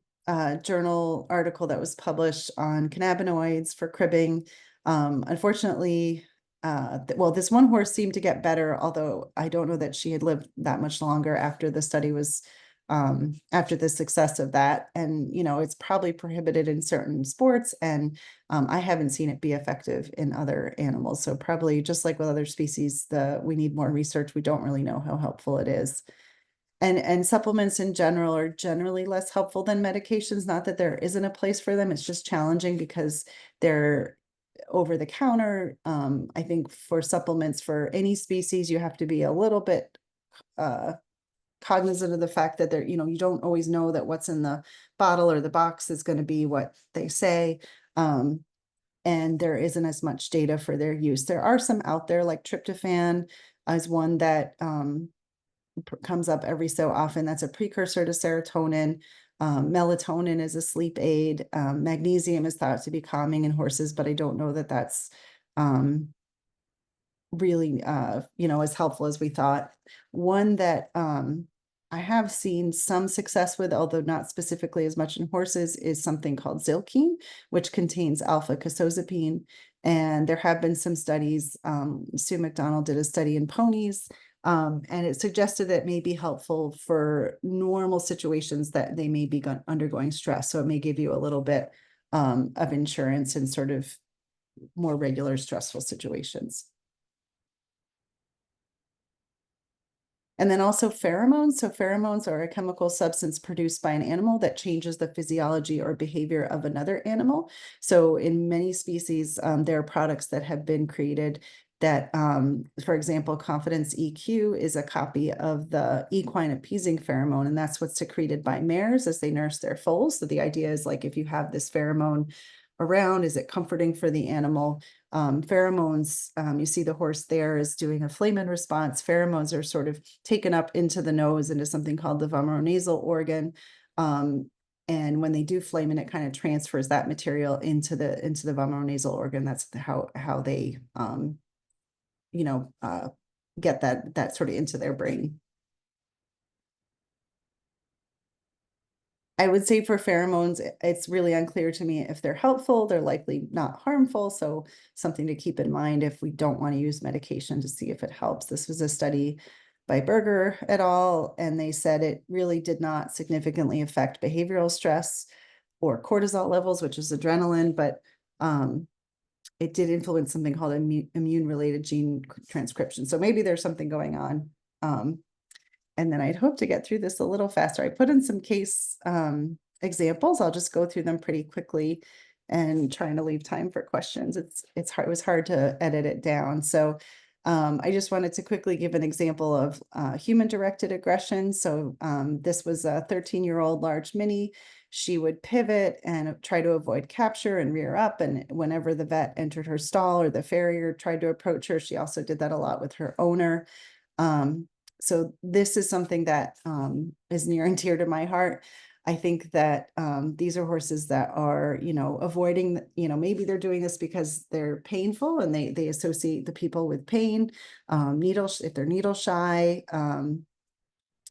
journal article that was published on cannabinoids for cribbing. Unfortunately, well, this one horse seemed to get better, although I don't know that she had lived that much longer after the study was, after the success of that. And, it's probably prohibited in certain sports, and I haven't seen it be effective in other animals. So probably just like with other species, we need more research. We don't really know how helpful it is. And supplements in general are generally less helpful than medications. Not that there isn't a place for them. It's just challenging because they're over the counter. I think for supplements for any species, you have to be a little bit cognizant of the fact that they're, you don't always know that what's in the bottle or the box is going to be what they say. And there isn't as much data for their use. There are some out there, like tryptophan is one that comes up every so often. That's a precursor to serotonin. Melatonin is a sleep aid. Magnesium is thought to be calming in horses, but I don't know that that's really, as helpful as we thought. One that I have seen some success with, although not specifically as much in horses, is something called Zilkine, which contains alpha casozepine. And there have been some studies. Sue McDonald did a study in ponies, and it suggested that it may be helpful for normal situations that they may be undergoing stress. So it may give you a little bit of insurance in sort of more regular stressful situations. And then also pheromones. So pheromones are a chemical substance produced by an animal that changes the physiology or behavior of another animal. So in many species, there are products that have been created that, for example, confidence EQ is a copy of the equine appeasing pheromone, and that's what's secreted by mares as they nurse their foals. So the idea is, like, if you have this pheromone around, is it comforting for the animal? Pheromones, you see the horse there is doing a flamen response. Pheromones are sort of taken up into the nose into something called the vomeronasal organ. And when they do flamen, it kind of transfers that material into the vomeronasal organ. That's how they get that sort of into their brain. I would say for pheromones, it's really unclear to me if they're helpful. They're likely not harmful. So something to keep in mind if we don't want to use medication to see if it helps. This was a study by Berger et al., and they said it really did not significantly affect behavioral stress or cortisol levels, which is adrenaline, but it did influence something called immune-related gene transcription. So maybe there's something going on. And then I'd hope to get through this a little faster. I put in some case examples. I'll just go through them pretty quickly and trying to leave time for questions. It was hard to edit it down. So I just wanted to quickly give an example of human-directed aggression. So this was a 13-year-old large mini. She would pivot and try to avoid capture and rear up. And whenever the vet entered her stall or the farrier tried to approach her, she also did that a lot with her owner. So this is something that is near and dear to my heart. I think that these are horses that are, avoiding, maybe they're doing this because they're painful and they associate the people with pain, if they're needle shy.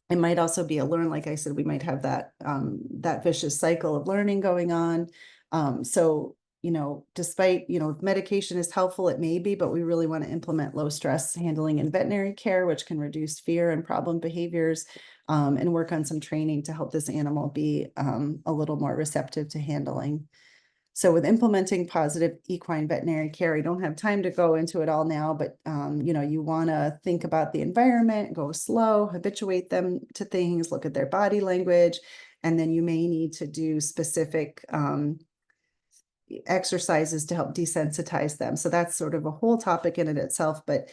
It might also be a learn, like I said, we might have that vicious cycle of learning going on. So despite, if medication is helpful, it may be, but we really want to implement low stress handling in veterinary care, which can reduce fear and problem behaviors, and work on some training to help this animal be a little more receptive to handling. So with implementing positive equine veterinary care, I don't have time to go into it all now, but you want to think about the environment, go slow, habituate them to things, look at their body language, and then you may need to do specific exercises to help desensitize them. So that's sort of a whole topic in it itself, but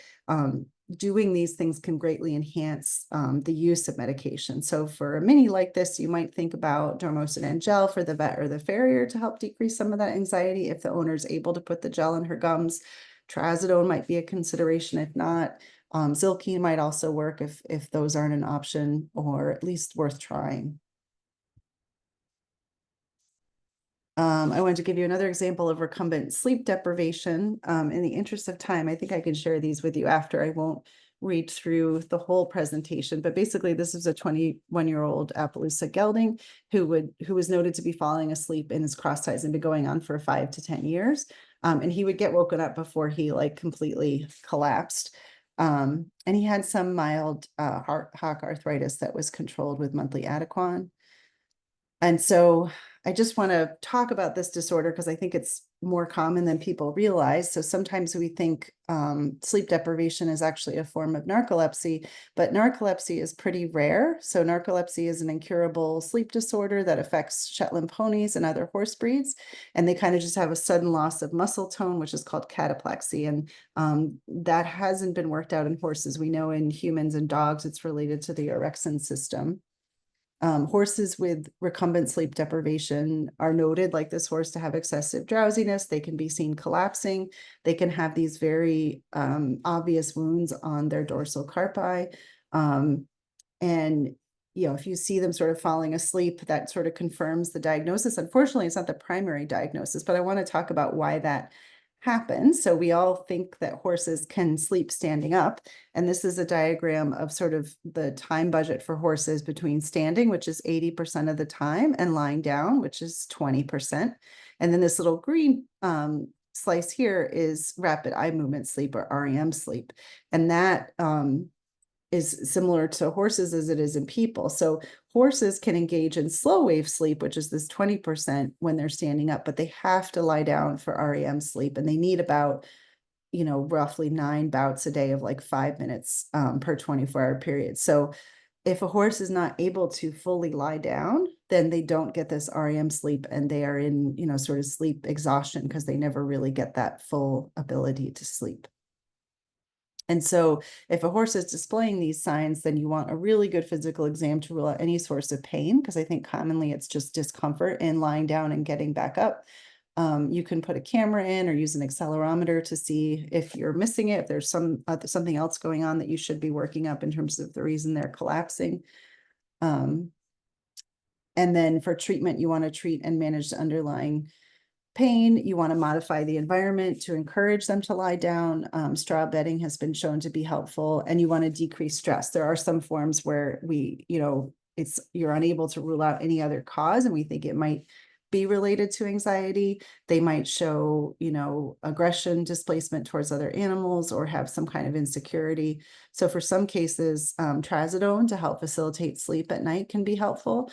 doing these things can greatly enhance the use of medication. So for a mini like this, you might think about Dormocidin gel for the vet or the farrier to help decrease some of that anxiety if the owner is able to put the gel in her gums. Trazodone might be a consideration. If not, Zilkine might also work if those aren't an option, or at least worth trying. I wanted to give you another example of recumbent sleep deprivation. In the interest of time, I think I can share these with you after. I won't read through the whole presentation, but basically this is a 21-year-old Appaloosa gelding who was noted to be falling asleep in his cross ties and been going on for 5 to 10 years. And he would get woken up before he completely collapsed. And he had some mild hock arthritis that was controlled with monthly Adequan. And so I just want to talk about this disorder because I think it's more common than people realize. So sometimes we think sleep deprivation is actually a form of narcolepsy, but narcolepsy is pretty rare. So narcolepsy is an incurable sleep disorder that affects Shetland ponies and other horse breeds, and they kind of just have a sudden loss of muscle tone, which is called cataplexy. And that hasn't been worked out in horses. We know in humans and dogs, it's related to the orexin system. Horses with recumbent sleep deprivation are noted, like this horse, to have excessive drowsiness. They can be seen collapsing. They can have these very obvious wounds on their dorsal carpi. And if you see them sort of falling asleep, that sort of confirms the diagnosis. Unfortunately, it's not the primary diagnosis, but I want to talk about why that happens. So we all think that horses can sleep standing up. And this is a diagram of sort of the time budget for horses between standing, which is 80% of the time, and lying down, which is 20%. And then this little green slice here is rapid eye movement sleep, or REM sleep. And that is similar to horses as it is in people. So horses can engage in slow wave sleep, which is this 20% when they're standing up, but they have to lie down for REM sleep, and they need about roughly 9 bouts a day of like 5 minutes per 24-hour period. So if a horse is not able to fully lie down, then they don't get this REM sleep, and they are in sort of sleep exhaustion because they never really get that full ability to sleep. And so if a horse is displaying these signs, then you want a really good physical exam to rule out any source of pain, because I think commonly it's just discomfort in lying down and getting back up. You can put a camera in or use an accelerometer to see if you're missing it, if there's something else going on that you should be working up in terms of the reason they're collapsing. And then for treatment, you want to treat and manage the underlying pain. You want to modify the environment to encourage them to lie down. Straw bedding has been shown to be helpful, and you want to decrease stress. There are some forms where you're unable to rule out any other cause, and we think it might be related to anxiety. They might show, aggression, displacement towards other animals, or have some kind of insecurity. So for some cases, trazodone to help facilitate sleep at night can be helpful.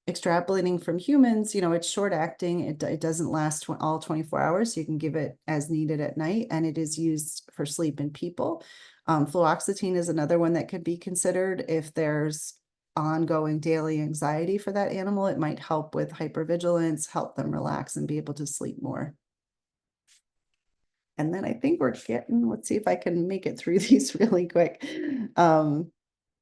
Extrapolating from humans, it's short acting. It doesn't last all 24 hours. So you can give it as needed at night, and it is used for sleep in people. Fluoxetine is another one that could be considered if there's ongoing daily anxiety for that animal. It might help with hypervigilance, help them relax and be able to sleep more. And then I think let's see if I can make it through these really quick.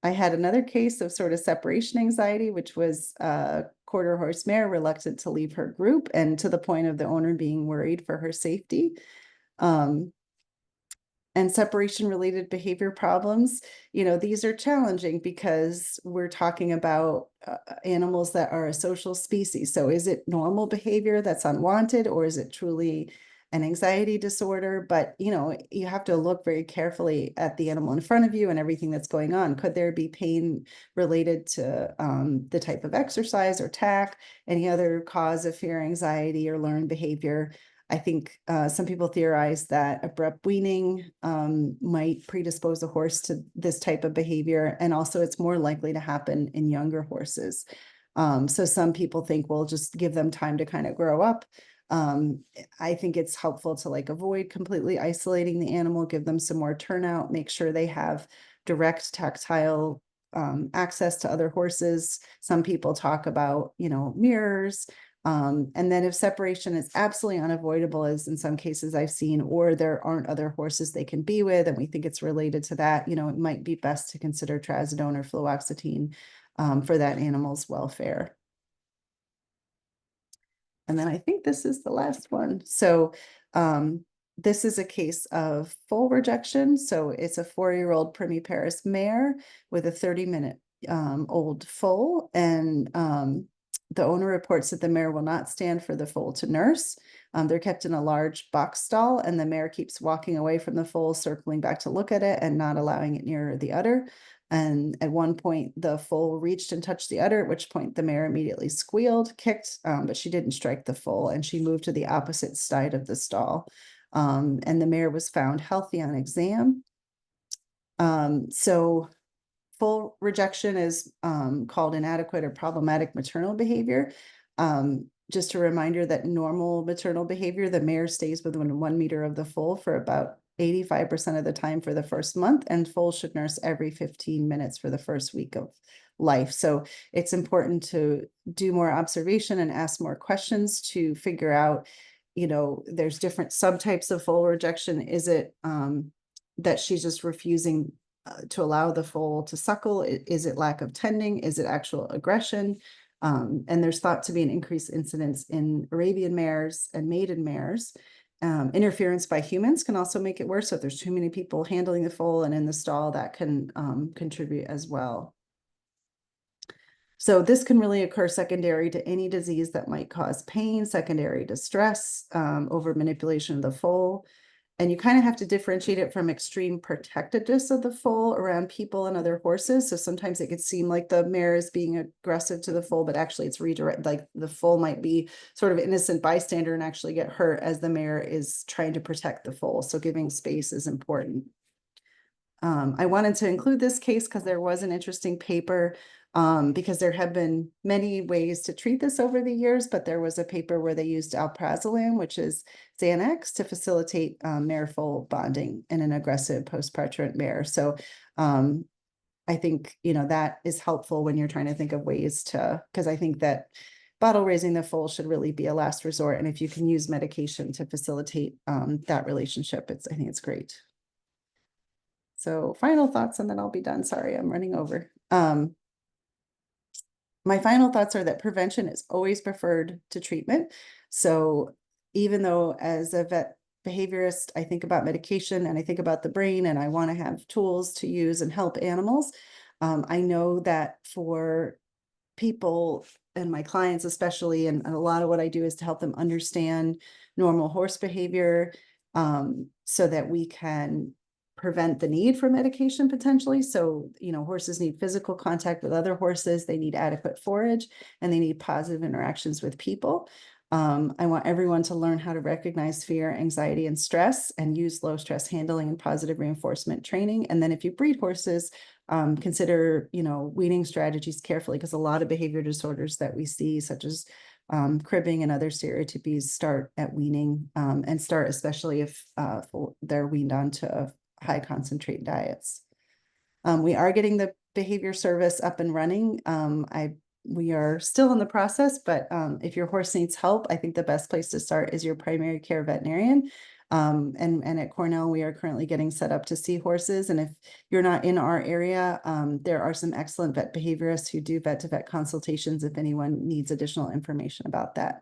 I had another case of sort of separation anxiety, which was a quarter horse mare reluctant to leave her group, and to the point of the owner being worried for her safety. And separation related behavior problems, these are challenging because we're talking about animals that are a social species. So is it normal behavior that's unwanted, or is it truly an anxiety disorder? But, you have to look very carefully at the animal in front of you and everything that's going on. Could there be pain related to the type of exercise or tack, any other cause of fear, anxiety, or learned behavior? I think some people theorize that abrupt weaning might predispose a horse to this type of behavior, and also it's more likely to happen in younger horses. So some people think we'll just give them time to kind of grow up. I think it's helpful to avoid completely isolating the animal, give them some more turnout, make sure they have direct tactile access to other horses. Some people talk about, mirrors. And then if separation is absolutely unavoidable, as in some cases I've seen, or there aren't other horses they can be with, and we think it's related to that, it might be best to consider trazodone or fluoxetine for that animal's welfare. And then I think this is the last one. So this is a case of foal rejection. So it's a 4-year-old primiparis mare with a 30-minute old foal, and the owner reports that the mare will not stand for the foal to nurse. They're kept in a large box stall, and the mare keeps walking away from the foal, circling back to look at it and not allowing it near the udder. And at one point, the foal reached and touched the udder, at which point the mare immediately squealed, kicked, but she didn't strike the foal, and she moved to the opposite side of the stall. And the mare was found healthy on exam. So full rejection is called inadequate or problematic maternal behavior. Just a reminder that normal maternal behavior, the mare stays within 1 meter of the foal for about 85% of the time for the first month, and foals should nurse every 15 minutes for the first week of life. So it's important to do more observation and ask more questions to figure out, there's different subtypes of foal rejection. Is it that she's just refusing to allow the foal to suckle? Is it lack of tending? Is it actual aggression? And there's thought to be an increased incidence in Arabian mares and maiden mares. Interference by humans can also make it worse. So if there's too many people handling the foal and in the stall, that can contribute as well. So this can really occur secondary to any disease that might cause pain, secondary to stress, over manipulation of the foal. And you kind of have to differentiate it from extreme protectiveness of the foal around people and other horses. So sometimes it could seem like the mare is being aggressive to the foal, but actually it's redirect, like the foal might be sort of innocent bystander and actually get hurt as the mare is trying to protect the foal. So giving space is important. I wanted to include this case because there was an interesting paper, because there have been many ways to treat this over the years, but there was a paper where they used alprazolam, which is Xanax, to facilitate mare-foal bonding in an aggressive postparturient mare. So I think, that is helpful when you're trying to think of ways to, because I think that bottle raising the foal should really be a last resort. And if you can use medication to facilitate that relationship, I think it's great. So final thoughts, and then I'll be done. Sorry, I'm running over. My final thoughts are that prevention is always preferred to treatment. So even though as a vet behaviorist, I think about medication and I think about the brain and I want to have tools to use and help animals, I know that for people and my clients especially, and a lot of what I do is to help them understand normal horse behavior, so that we can prevent the need for medication potentially. So, horses need physical contact with other horses, they need adequate forage, and they need positive interactions with people. I want everyone to learn how to recognize fear, anxiety, and stress and use low stress handling and positive reinforcement training. And then if you breed horses, consider, weaning strategies carefully, because a lot of behavior disorders that we see, such as cribbing and other stereotypes, start at weaning, and start especially if they're weaned onto high concentrate diets. We are getting the behavior service up and running. We are still in the process, but if your horse needs help, I think the best place to start is your primary care veterinarian. And at Cornell, we are currently getting set up to see horses. And if you're not in our area, there are some excellent vet behaviorists who do vet-to-vet consultations if anyone needs additional information about that.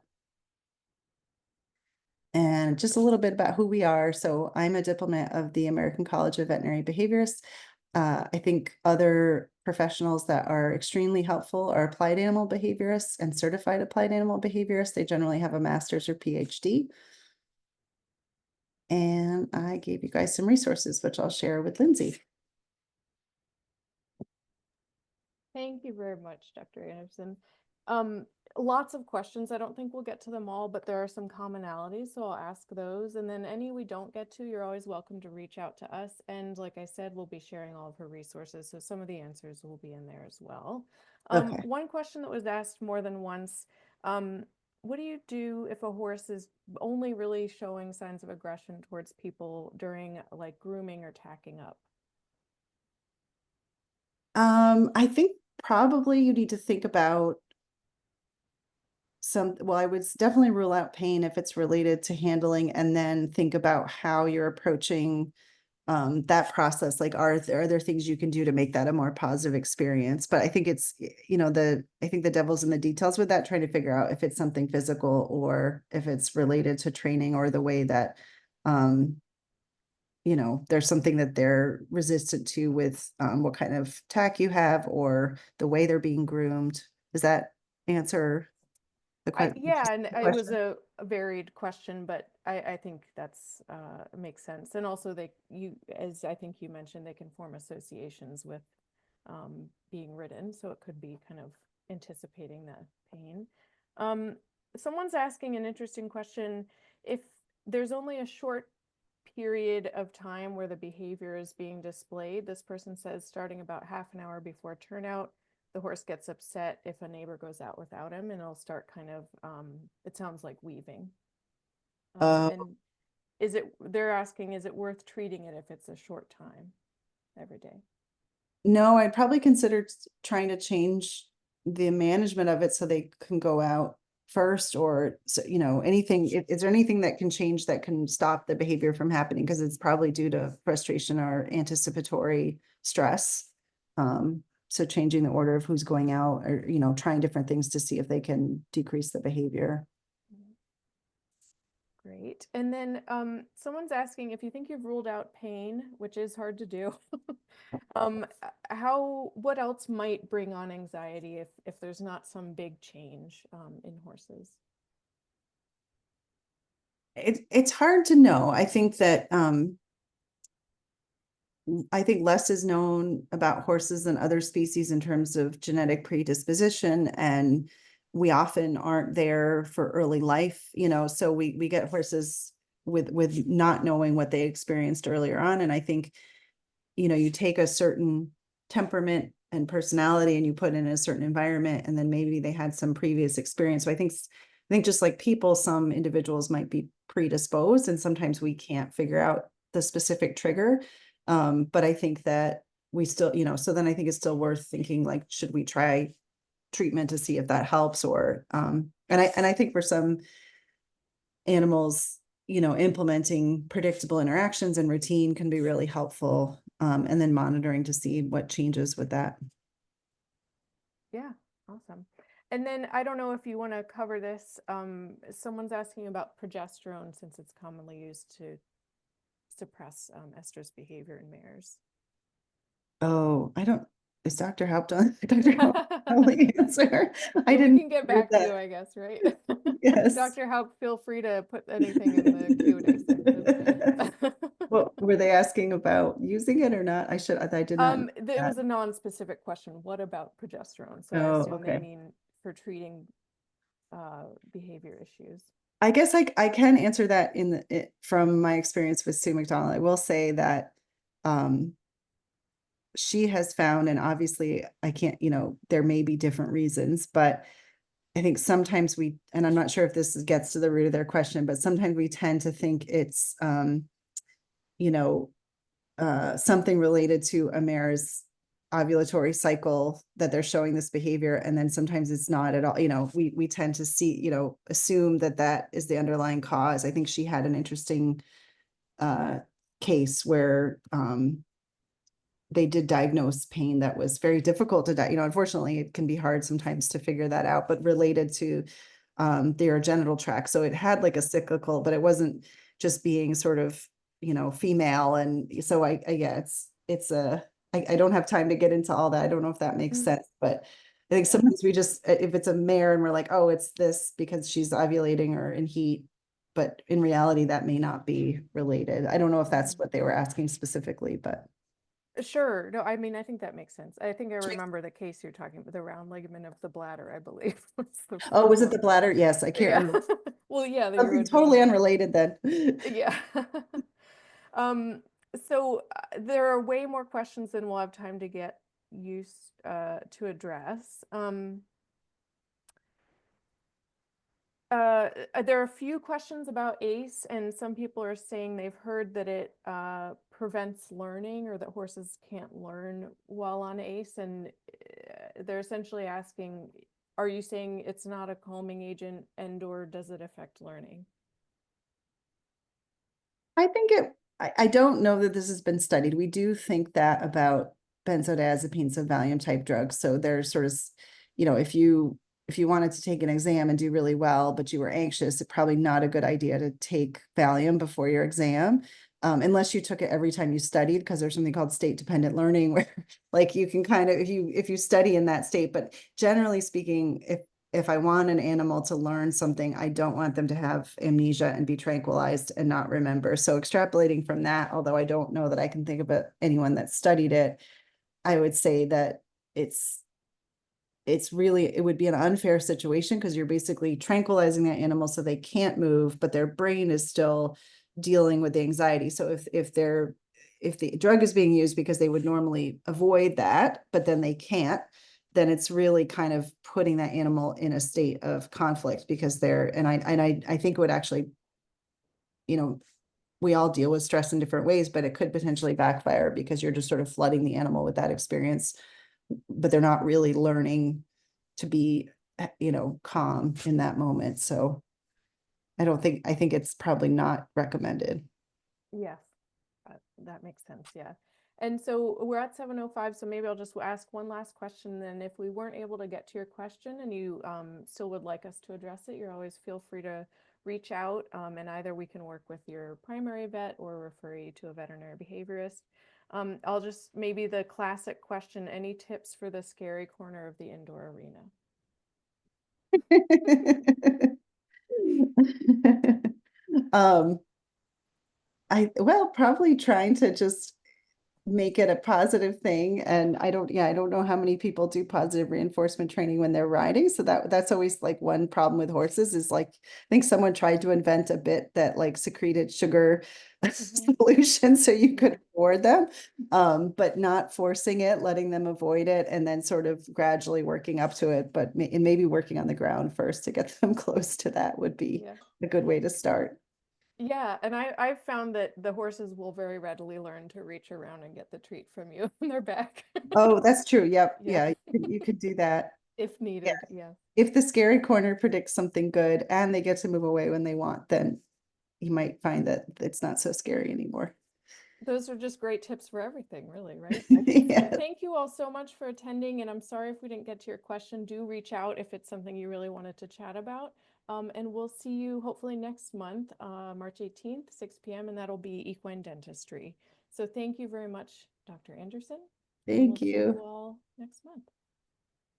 And just a little bit about who we are. So I'm a diplomat of the American College of Veterinary Behaviorists. I think other professionals that are extremely helpful are applied animal behaviorists and certified applied animal behaviorists. They generally have a master's or PhD. And I gave you guys some resources, which I'll share with Lindsay.
Thank you very much, Dr. Anderson. Lots of questions. I don't think we'll get to them all, but there are some commonalities, so I'll ask those. And then any we don't get to, you're always welcome to reach out to us. And like I said, we'll be sharing all of her resources, so some of the answers will be in there as well.
Okay.
One question that was asked more than once, what do you do if a horse is only really showing signs of aggression towards people during like grooming or tacking up?
I think probably you need to think about well, I would definitely rule out pain if it's related to handling, and then think about how you're approaching that process. Like, are there things you can do to make that a more positive experience? But I think it's, I think the devil's in the details with that, trying to figure out if it's something physical or if it's related to training or the way that, there's something that they're resistant to with what kind of tack you have or the way they're being groomed. Does that answer
Yeah, and
the
it was
question?
a varied question, but I think that's makes sense. And also as I think you mentioned, they can form associations with being ridden, so it could be kind of anticipating the pain. Someone's asking an interesting question. If there's only a short period of time where the behavior is being displayed, this person says starting about half an hour before turnout, the horse gets upset if a neighbor goes out without him, and it'll start kind of, it sounds like weaving.
Uh,
And they're asking, is it worth treating it if it's a short time every day?
no, I'd probably consider trying to change the management of it so they can go out first, or so, anything, is there anything that can change that can stop the behavior from happening? Because it's probably due to frustration or anticipatory stress. So changing the order of who's going out, or, trying different things to see if they can decrease the behavior.
Great. And then someone's asking if you think you've ruled out pain, which is hard to do. What else might bring on anxiety if there's not some big change in horses?
It's hard to know. I think that less is known about horses than other species in terms of genetic predisposition, and we often aren't there for early life, so we get horses with not knowing what they experienced earlier on. And I think, you take a certain temperament and personality and you put in a certain environment, and then maybe they had some previous experience. So I think just like people, some individuals might be predisposed, and sometimes we can't figure out the specific trigger. But I think that we still, so then I think it's still worth thinking, like, should we try treatment to see if that helps? Or, and I think for some animals, implementing predictable interactions and routine can be really helpful. And then monitoring to see what changes with that.
Yeah, awesome. And then I don't know if you want to cover this. Someone's asking about progesterone, since it's commonly used to suppress estrus behavior in mares.
Oh, is Dr. Haupt on? Dr. Haupt only answer. I
Yeah, we
didn't
can get
hear
back to you,
that.
I guess, right?
Yes.
Dr. Haupt, feel free to put anything in the Q&A section.
Well, were they asking about using it or not? I did not know
It
that.
was a non-specific question. What about progesterone? So I
Oh,
assume they
okay.
mean for treating behavior issues.
I guess I can answer that from my experience with Sue McDonald. I will say that she has found, and obviously I can't, there may be different reasons, but I think sometimes and I'm not sure if this gets to the root of their question, but sometimes we tend to think it's, something related to a mare's ovulatory cycle that they're showing this behavior. And then sometimes it's not at all, we tend to see, assume that is the underlying cause. I think she had an interesting case where they did diagnose pain that was very difficult to unfortunately it can be hard sometimes to figure that out, but related to their genital tract. So it had like a cyclical, but it wasn't just being sort of, female. And so yeah, I don't have time to get into all that. I don't know if that makes sense, but I think sometimes we just, if it's a mare and we're like, oh, it's this because she's ovulating or in heat, but in reality, that may not be related. I don't know if that's what they were asking specifically, but.
Sure. No, I mean, I think that makes sense. I think I remember the case you're talking about, the round ligament of the bladder, I believe.
Oh, was it the
one.
bladder? Yes, I can't
Yeah.
remember.
Well, yeah, the
Something
erogenous
totally
bladder.
unrelated then.
Yeah. Um, so there are way more questions than we'll have time to get used to address. There are a few questions about ACE, and some people are saying they've heard that it prevents learning, or that horses can't learn while on ACE. And they're essentially asking, are you saying it's not a calming agent, and or does it affect learning?
I think I don't know that this has been studied. We do think that about benzodiazepines and Valium type drugs. So there's sort of, if you wanted to take an exam and do really well, but you were anxious, it's probably not a good idea to take Valium before your exam, unless you took it every time you studied, because there's something called state dependent learning where like you can kind of, if you study in that state. But generally speaking, if I want an animal to learn something, I don't want them to have amnesia and be tranquilized and not remember. So extrapolating from that, although I don't know that I can think of anyone that studied it, I would say that it would be an unfair situation, because you're basically tranquilizing that animal so they can't move, but their brain is still dealing with the anxiety. So if the drug is being used because they would normally avoid that, but then they can't, then it's really kind of putting that animal in a state of conflict because I think it would actually, you know, we all deal with stress in different ways, but it could potentially backfire because you're just sort of flooding the animal with that experience, but they're not really learning to be, calm in that moment. So I think it's probably not recommended.
Yes, that makes sense. Yeah. And so we're at 7:05, so maybe I'll just ask one last question. Then if we weren't able to get to your question and you still would like us to address it, you're always feel free to reach out, and either we can work with your primary vet or refer you to a veterinary behaviorist. I'll just maybe the classic question, any tips for the scary corner of the indoor arena?
um well, probably trying to just make it a positive thing. And I don't know how many people do positive reinforcement training when they're riding. So that's always like one problem with horses is like, I think someone tried to invent a bit that like secreted sugar solution so you
Yeah.
could reward them, but not forcing it, letting them avoid it, and then sort of gradually working up to it. But and maybe working on the ground first to get them close to that would be
Yeah.
a good way to start.
Yeah, and I've found that the horses will very readily learn to reach around and get the treat from you on their back.
Oh, that's true. Yep.
Yeah,
Yeah, you could do that.
if
Yeah.
needed. Yeah.
If the scary corner predicts something good and they get to move away when they want, then you might find that it's not so scary anymore.
Those are just great tips for everything, really, right? So
Yeah.
thank you all so much for attending, and I'm sorry if we didn't get to your question. Do reach out if it's something you really wanted to chat about. And we'll see you hopefully next month, March 18th, 6 p.m., and that'll be equine dentistry. So thank you very much, Dr. Anderson, and we'll
Thank
see you
you.
all next month.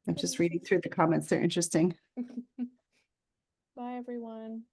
I'm
Good
just
night.
reading through the comments. They're interesting.
Bye, everyone.